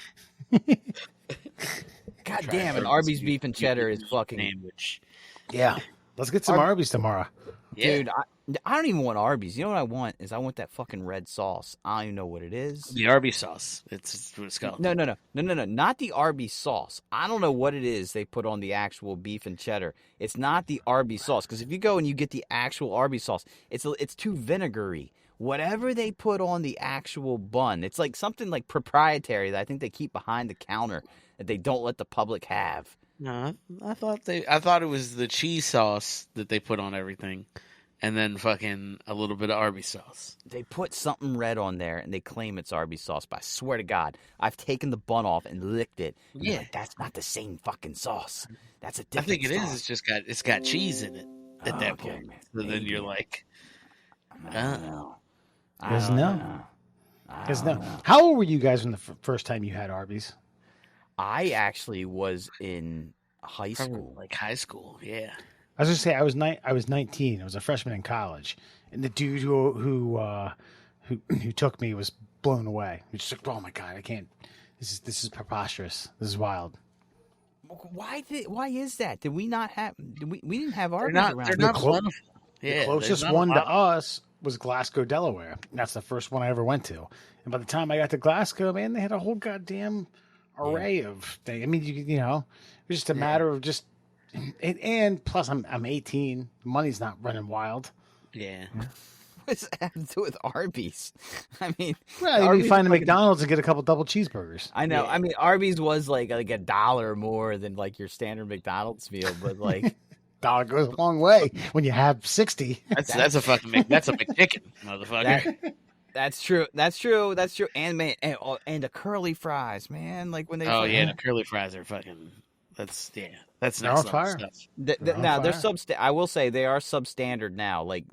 Speaker 2: God damn, an Arby's beef and cheddar is fucking...
Speaker 3: Sandwich.
Speaker 1: Yeah. Let's get some Arby's tomorrow.
Speaker 3: Yeah.
Speaker 2: Dude, I don't even want Arby's. You know what I want? Is I want that fucking red sauce. I don't even know what it is.
Speaker 3: The Arby's sauce. It's what it's called.
Speaker 2: No. Not the Arby's sauce. I don't know what it is they put on the actual beef and cheddar. It's not the Arby's sauce. Because if you go and you get the actual Arby's sauce, it's too vinegary. Whatever they put on the actual bun, it's like something like proprietary that I think they keep behind the counter that they don't let the public have.
Speaker 3: No, I thought it was the cheese sauce that they put on everything, and then fucking a little bit of Arby's sauce.
Speaker 2: They put something red on there, and they claim it's Arby's sauce, but I swear to God, I've taken the bun off and licked it. And
Speaker 3: Yeah.
Speaker 2: like, that's not the same fucking sauce. That's a different
Speaker 3: I think it is.
Speaker 2: sauce.
Speaker 3: It's got cheese in it at that
Speaker 2: Okay,
Speaker 3: point. So then you're like,
Speaker 2: I don't know.
Speaker 1: Guys,
Speaker 2: I don't
Speaker 1: no.
Speaker 2: know. I
Speaker 1: Because
Speaker 2: don't
Speaker 1: no.
Speaker 2: know.
Speaker 1: How old were you guys when the first time you had Arby's?
Speaker 2: I actually was in high
Speaker 3: probably
Speaker 2: school.
Speaker 3: like high school. Yeah.
Speaker 1: I was gonna say I was 19. I was a freshman in college, and the dude who took me was blown away. He was just like, "Oh my god, I can't. This is preposterous. This is wild."
Speaker 2: Why is that? Did we not have? We didn't have Arby's
Speaker 3: They're
Speaker 2: around.
Speaker 3: not
Speaker 2: here.
Speaker 3: plentiful. Yeah,
Speaker 1: The closest one to us was Glasgow, Delaware. That's the first one I ever went to. And by the time I got to Glasgow, man, they had a whole goddamn array of things. I mean, you know, it was just a matter of just. And plus, I'm 18. Money's not running wild.
Speaker 3: Yeah.
Speaker 2: What's that have to do with Arby's? I mean,
Speaker 1: Well,
Speaker 2: Arby's
Speaker 1: you find a
Speaker 2: is like
Speaker 1: McDonald's and get a couple double cheeseburgers.
Speaker 2: I know.
Speaker 3: Yeah.
Speaker 2: I mean, Arby's was like $1 more than like your standard McDonald's meal, but like
Speaker 1: Dollar goes a long way when you have 60.
Speaker 3: That's a fucking that's a McChicken, motherfucker.
Speaker 2: that's true. That's true. That's true. And man, and the curly fries, man. Like when they
Speaker 3: Oh yeah, the curly fries are fucking. That's
Speaker 1: They're
Speaker 3: next
Speaker 1: on
Speaker 3: level
Speaker 1: fire.
Speaker 3: stuff.
Speaker 1: They're on
Speaker 2: now they're
Speaker 1: fire.
Speaker 2: I will say they are substandard now. Like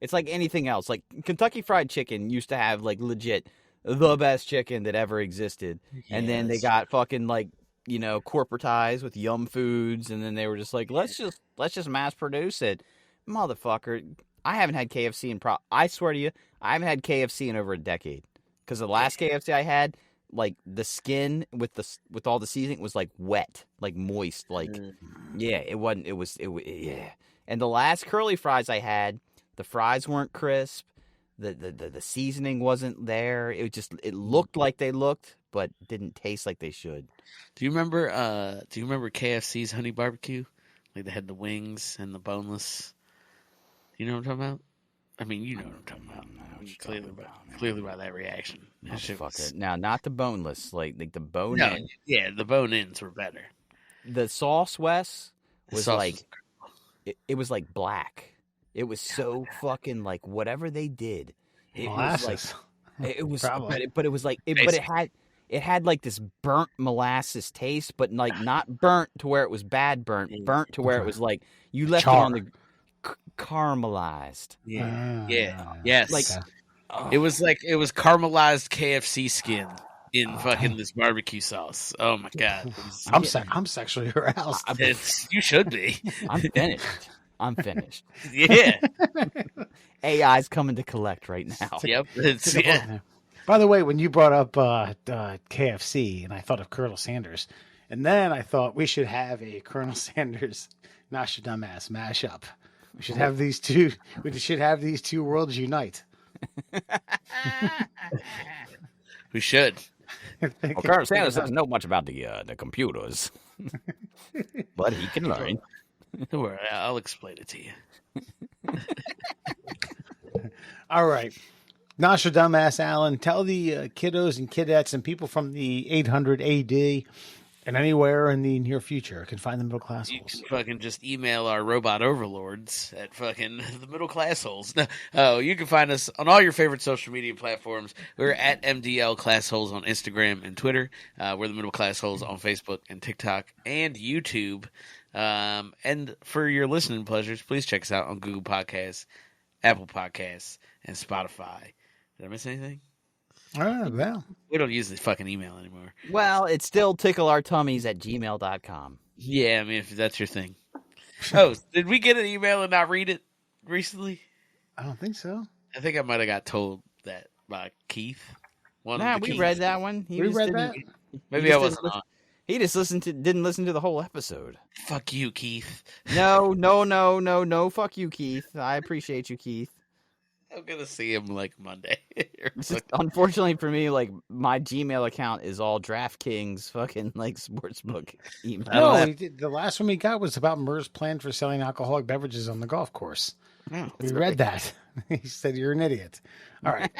Speaker 2: it's like anything else. Like Kentucky Fried Chicken used to have like legit the best chicken that ever existed, and then they
Speaker 3: Yes.
Speaker 2: got fucking like corporatized with Yum Foods, and then they were just like let's just mass produce it, motherfucker. I haven't had KFC in I swear to you, I haven't had KFC in over a decade because the last KFC I had. Like the skin with all the seasoning was like wet, like moist, like yeah, it wasn't. It was yeah. And the last curly fries I had, the fries weren't crisp, the seasoning wasn't there. It looked like they looked, but didn't taste like they should.
Speaker 3: Do you remember KFC's honey barbecue? Like they had the wings and the boneless. You know what I'm talking about? I mean, you know what I'm talking about. Clearly by that reaction. That shit was-
Speaker 2: Motherfucker. Now, not the boneless, like the bone.
Speaker 3: No, yeah, the bone ends were better.
Speaker 2: The sauce, Wes,
Speaker 3: The
Speaker 2: was
Speaker 3: sauce
Speaker 2: like it was like black. It was so fucking like whatever they did. It was like
Speaker 1: Molasses.
Speaker 2: it was,
Speaker 1: Probably.
Speaker 2: but it was like it had like this burnt molasses taste, but like not burnt to where it was bad burnt to where it was like you left
Speaker 1: Char.
Speaker 2: it on the caramelized.
Speaker 3: Yeah,
Speaker 1: Ah.
Speaker 3: yeah, yes.
Speaker 2: Like
Speaker 3: It was caramelized KFC skin in fucking this barbecue sauce. Oh my god, It was-
Speaker 1: I'm sexually aroused.
Speaker 3: you should be.
Speaker 2: I'm finished. I'm finished.
Speaker 3: Yeah.
Speaker 2: AI's coming to collect right now.
Speaker 3: Yep. It's, yeah.
Speaker 1: By the way, when you brought up KFC, and I thought of Colonel Sanders, and then I thought we should have a Colonel Sanders Nostradamus mashup. We should have these two. We should have these two worlds unite.
Speaker 3: We should.
Speaker 2: Well, Colonel Sanders doesn't know much about the computers, but he can learn.
Speaker 3: Don't worry, I'll explain it to you.
Speaker 1: All right. Nostradamus, Alan, tell the kiddos and kiddettes and people from the 800 AD and anywhere in the near future can find the middle class
Speaker 3: You
Speaker 1: holes.
Speaker 3: can fucking just email our robot overlords at fucking the middle class holes. No, oh, you can find us on all your favorite social media platforms. We're at MDL Class Holes on Instagram and Twitter. We're the middle class holes on Facebook and TikTok and YouTube. And for your listening pleasures, please check us out on Google Podcasts, Apple Podcasts, and Spotify. Did I miss anything?
Speaker 1: Well.
Speaker 3: We don't use the fucking email anymore.
Speaker 2: Well, it's still tickleourtummies@gmail.com.
Speaker 3: Yeah, I mean, if that's your thing. Oh, did we get an email and not read it recently?
Speaker 1: I don't think so.
Speaker 3: I think I might have got told that by Keith.
Speaker 2: Nah, we read that one.
Speaker 1: We read that?
Speaker 3: Maybe I wasn't on.
Speaker 2: He just didn't listen to the whole episode.
Speaker 3: Fuck you, Keith.
Speaker 2: No. Fuck you, Keith. I appreciate you, Keith.
Speaker 3: I'm gonna see him like Monday.
Speaker 2: Unfortunately for me, like my Gmail account is all DraftKings fucking like sportsbook email.
Speaker 1: No, the last one we got was about Murr's plan for selling alcoholic beverages on the golf course.
Speaker 3: Oh,
Speaker 1: We read that. He said you're an idiot. All right.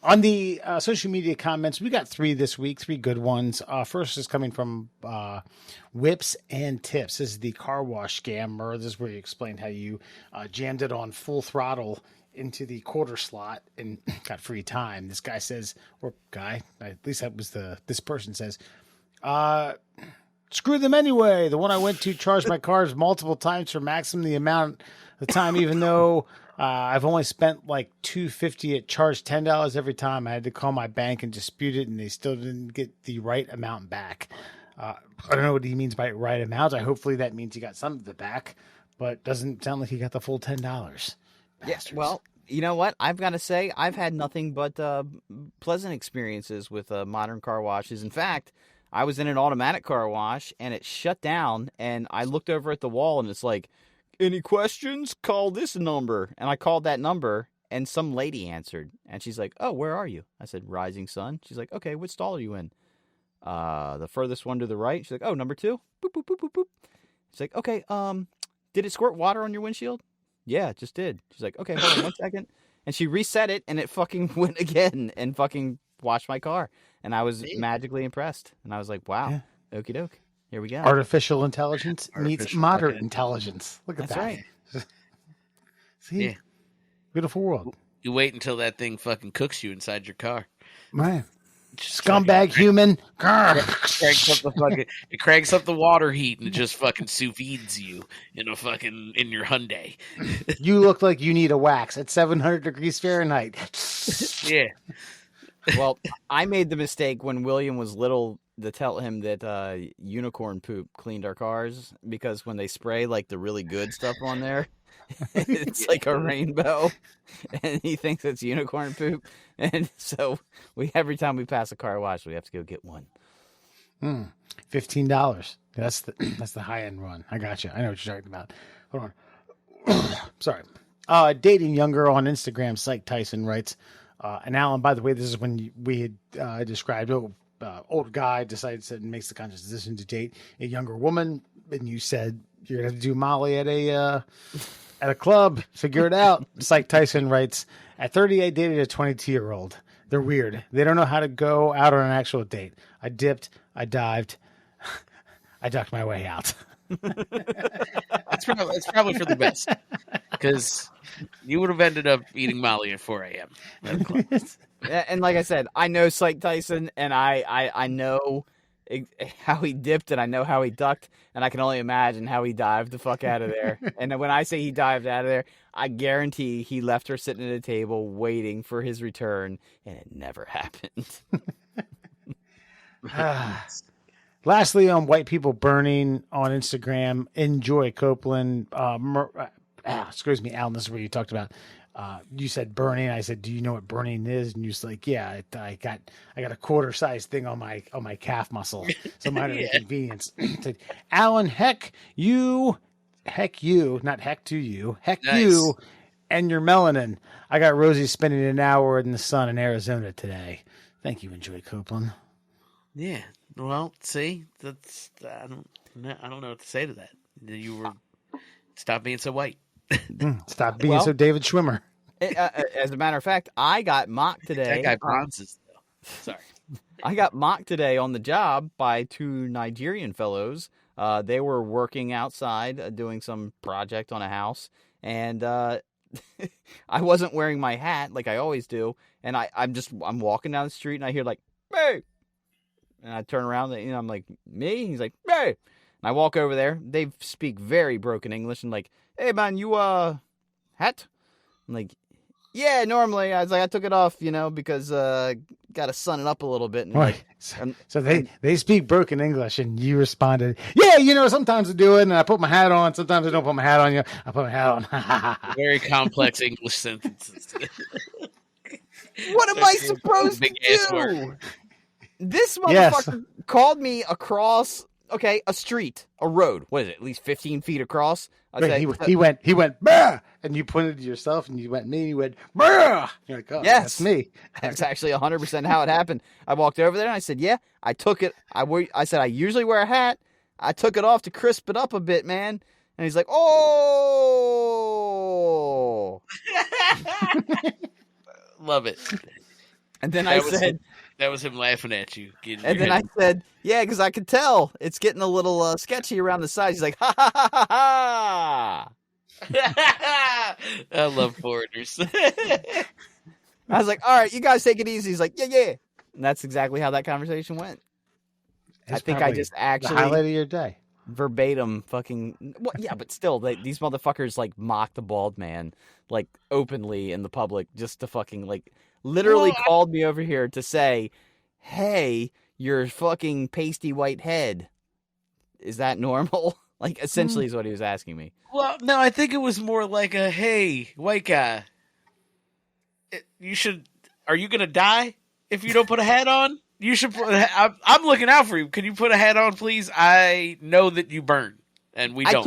Speaker 1: On the social media comments, we got 3 this week, 3 good ones. First is coming from Whips and Tips. This is the car wash scam. This is where you explained how you jammed it on full throttle into the quarter slot and got free time. This guy says, or guy, at least that was this person says, screw them anyway. The one I went to charged my cars multiple times for maximum the amount of time, even though I've only spent like $2.50. It charged $10 every time. I had to call my bank and dispute it, and they still didn't get the right amount back. I don't know what he means by right amount. Hopefully that means he got some of it back, but doesn't sound like he got the full $10.
Speaker 2: Yes. Well, you know what? I've got to say, I've had nothing but pleasant experiences with modern car washes. In fact, I was in an automatic car wash, and it shut down, and I looked over at the wall, and it's like, any questions? Call this number. And I called that number, and some lady answered, and she's like, oh, where are you? I said, Rising Sun. She's like, okay, what stall are you in? The furthest one to the right. She's like, oh, number 2. Boop, boop, boop, boop, boop. She's like, okay, did it squirt water on your windshield? Yeah, it just did. She's like, okay, hold on 1 second. And she reset it, and it fucking went again and fucking washed my car. And I was magically impressed. And I was like, wow, okie doke. Here we go.
Speaker 1: Artificial intelligence meets modern intelligence. Look at
Speaker 2: That's
Speaker 1: that.
Speaker 2: right.
Speaker 1: See?
Speaker 3: Yeah.
Speaker 1: Beautiful world.
Speaker 3: You wait until that thing fucking cooks you inside your car.
Speaker 1: Man.
Speaker 3: Just
Speaker 1: Scumbag human.
Speaker 3: It cranks up the water heat and it just fucking sous vides you in your Hyundai.
Speaker 1: You look like you need a wax at 700 degrees Fahrenheit.
Speaker 3: Yeah.
Speaker 2: Well, I made the mistake when William was little to tell him that unicorn poop cleaned our cars, because when they spray like the really good stuff on there, it's like a rainbow, and he thinks it's unicorn poop. And so every time we pass a car wash, we have to go get one.
Speaker 1: $15. That's the high end one. I got you. I know what you're talking about. Hold on. Sorry. Dating young girl on Instagram. Psych Tyson writes, and Alan, by the way, this is when we had described old guy decides and makes the conscious decision to date a younger woman, and you said you're gonna have to do Molly at a club. Figure it out. Psych Tyson writes, at 30, I dated a 22-year-old. They're weird. They don't know how to go out on an actual date. I dipped. I dived. I ducked my way out.
Speaker 3: It's probably for the best, because you would have ended up eating Molly at 4 a.m.
Speaker 2: And like I said, I know Psych Tyson, and I know how he dipped, and I know how he ducked, and I can only imagine how he dived the fuck out of there. And when I say he dived out of there, I guarantee he left her sitting at a table waiting for his return, and it never happened.
Speaker 1: Lastly, on white people burning on Instagram, Enjoy Copeland. Excuse me, Alan, this is where you talked about. You said burning. I said, do you know what burning is? And you was like, yeah, I got a quarter size thing on my calf muscle. So minor inconvenience. Said, Alan, heck you, not heck to you, heck
Speaker 3: nice.
Speaker 1: You and your melanin. I got Rosie spending an hour in the sun in Arizona today. Thank you, Enjoy Copeland.
Speaker 3: Yeah. Well, see, that's I don't know what to say to that. You were stop being so white.
Speaker 1: Stop being so David Schwimmer.
Speaker 2: As a matter of fact, I got mocked today.
Speaker 3: That guy bronzes though. Sorry.
Speaker 2: I got mocked today on the job by 2 Nigerian fellows. They were working outside doing some project on a house, and I wasn't wearing my hat like I always do. And I'm walking down the street and I hear like, "Hey!" And I turn around and I'm like, "Me?" He's like, "Hey!" And I walk over there. They speak very broken English and like, "Hey man, you hat?" I'm like, "Yeah, normally." I was like, "I took it off, because got to sun it up a little bit." And
Speaker 1: Right. So they speak broken English, and you responded, "Yeah, sometimes I do it, and I put my hat on. Sometimes I don't put my hat on. I put my hat on."
Speaker 3: Very complex English sentences.
Speaker 2: What am I supposed to do? This motherfucker called me across, a street, a road. What is it? At least 15 feet across.
Speaker 1: He went, "Bah!" And you pointed to yourself, and you went, "Me." You went, "Bah!" You're like, "Oh,
Speaker 2: yes,
Speaker 1: that's me."
Speaker 2: That's actually 100% how it happened. I walked over there and I said, "Yeah, I took it. I said I usually wear a hat. I took it off to crisp it up a bit, man." And he's like, "Oh."
Speaker 3: Love it.
Speaker 2: And then I said,
Speaker 3: that was him laughing at you.
Speaker 2: And then I said, "Yeah, because I could tell it's getting a little sketchy around the sides." He's like, "Ha ha ha ha ha."
Speaker 3: I love foreigners.
Speaker 2: I was like, "All right, you guys take it easy." He's like, "Yeah." And that's exactly how that conversation went. I think I just actually
Speaker 1: the highlight of your day.
Speaker 2: Verbatim fucking but still these motherfuckers like mock the bald man like openly in the public just to fucking like literally called me over here to say, "Hey, your fucking pasty white head, is that normal?" Like essentially is what he was asking me.
Speaker 3: Well, no, I think it was more like a, "Hey, white guy, are you gonna die if you don't put a hat on? You should put. I'm looking out for you. Can you put a hat on, please? I know that you burn, and we don't."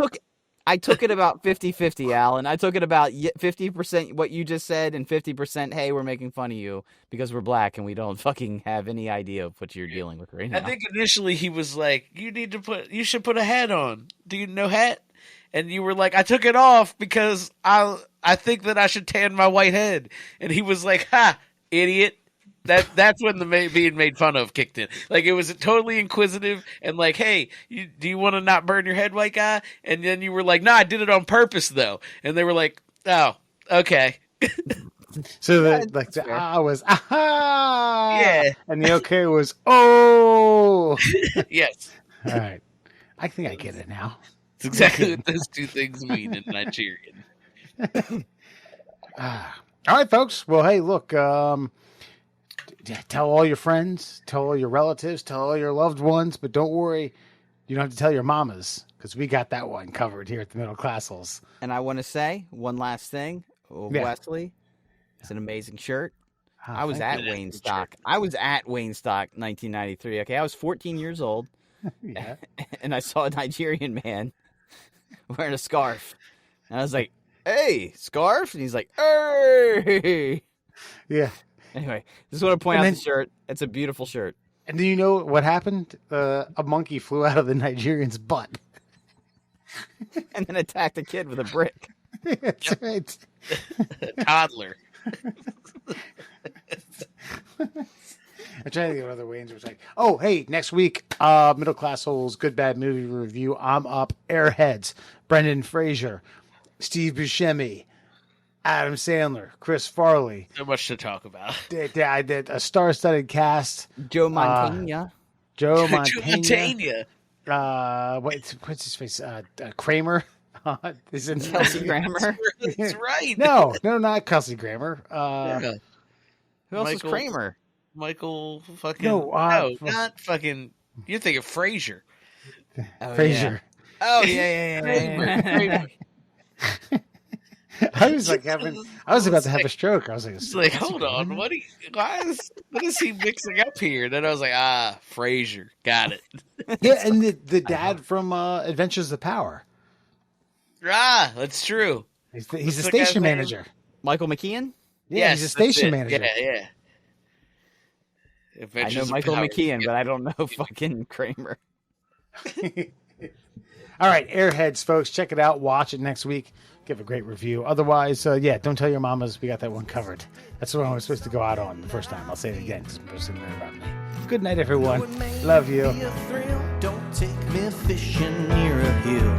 Speaker 2: I took it about 50-50, Alan. I took it about 50% what you just said and 50%, hey, we're making fun of you because we're black and we don't fucking have any idea of what you're dealing with right now.
Speaker 3: I think initially he was like, you should put a hat on. Do you know hat? And you were like, "I took it off because I think that I should tan my white head." And he was like, "Ha, idiot." That's when the being made fun of kicked in. Like, it was totally inquisitive and like, "Hey, do you want to not burn your head, white guy?" And then you were like, "No, I did it on purpose, though." And they were like, "Oh, okay."
Speaker 1: So the ah was aha,
Speaker 3: yeah,
Speaker 1: and the okay was oh.
Speaker 3: Yes.
Speaker 1: All right, I think I get it now.
Speaker 3: It's exactly what those two things mean in Nigerian.
Speaker 1: All right, folks. Well, hey, look. Tell all your friends, tell all your relatives, tell all your loved ones, but don't worry, you don't have to tell your mamas because we got that one covered here at the Middle Classels.
Speaker 2: And I want to say one last thing, Wesley. It's an amazing shirt. I was at Wayne Stock. I was at Wayne Stock 1993. Okay, I was 14 years old.
Speaker 1: Yeah.
Speaker 2: And I saw a Nigerian man wearing a scarf. And I was like, "Hey, scarf?" And he's like, "Hey."
Speaker 1: Yeah.
Speaker 2: Anyway, just want to point out the shirt. It's a beautiful shirt.
Speaker 1: And do you know what happened? A monkey flew out of the Nigerian's butt.
Speaker 2: And then attacked a kid with a brick.
Speaker 1: That's right.
Speaker 3: A toddler.
Speaker 1: I'm trying to think of other Waynes. Was like, "Oh, hey, next week, Middle Class Souls Good Bad Movie Review. I'm up. Airheads, Brendan Fraser, Steve Buscemi, Adam Sandler, Chris Farley."
Speaker 3: So much to talk about.
Speaker 1: I did a star-studded cast.
Speaker 2: Joe Montana.
Speaker 1: Joe Montana.
Speaker 2: What's
Speaker 1: his face? Kramer. Is in
Speaker 2: Kelsey Grammer.
Speaker 3: That's right.
Speaker 1: No, not Kelsey Grammer.
Speaker 2: Who else is Kramer?
Speaker 3: Michael fucking.
Speaker 1: No,
Speaker 3: not fucking. You're thinking Frasier.
Speaker 1: Frasier.
Speaker 2: Yeah. Oh yeah.
Speaker 1: I was like I was about to have a stroke. I was like,
Speaker 3: hold on, what is he mixing up here? And then I was like, Frasier, got it.
Speaker 1: Yeah, and the dad from Adventures of Power.
Speaker 3: That's true.
Speaker 1: He's a station manager.
Speaker 2: Michael McKean?
Speaker 1: Yeah, he's a station manager.
Speaker 3: Yeah.
Speaker 2: I
Speaker 3: Adventures
Speaker 2: know
Speaker 3: of
Speaker 2: Michael
Speaker 3: Power.
Speaker 2: McKeon, but I don't know fucking Kramer.
Speaker 1: All right, Airheads, folks, check it out. Watch it next week. Give a great review. Otherwise, yeah, don't tell your mamas we got that one covered. That's the one we're supposed to go out on the first time. I'll say it again because I'm sitting there around me. Good night, everyone. Love you.
Speaker 4: Don't take me fishing near a hill.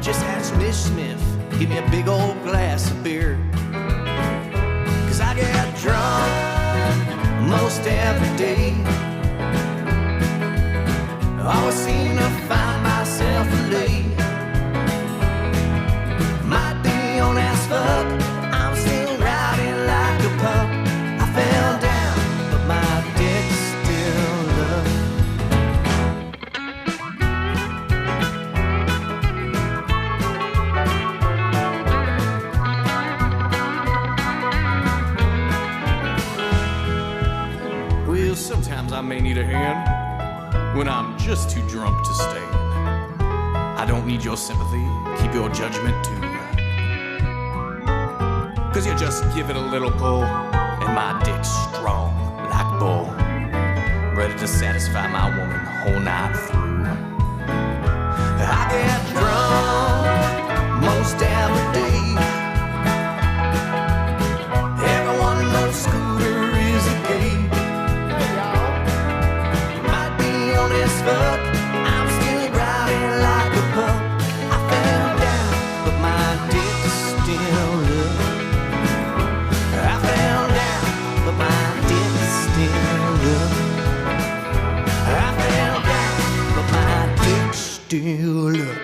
Speaker 4: Just ask Miss Smith, give me a big old glass of beer. 'Cause I get drunk most every day. I always seem to find myself late. Might be on as fuck, I'm still riding like a pup. I fell down, but my dick's still up. Well, sometimes I may need a hand when I'm just too drunk to stand. I don't need your sympathy, keep your judgment too. 'Cause you just give it a little pull, and my dick's strong like bull, ready to satisfy my woman the whole night through. I get drunk most every day. Everyone knows Scooter is a gay. Might be on his fuck, I'm still riding like a pup. I fell down, but my dick's still up. I fell down, but my dick's still up. I fell down, but my dick's still up.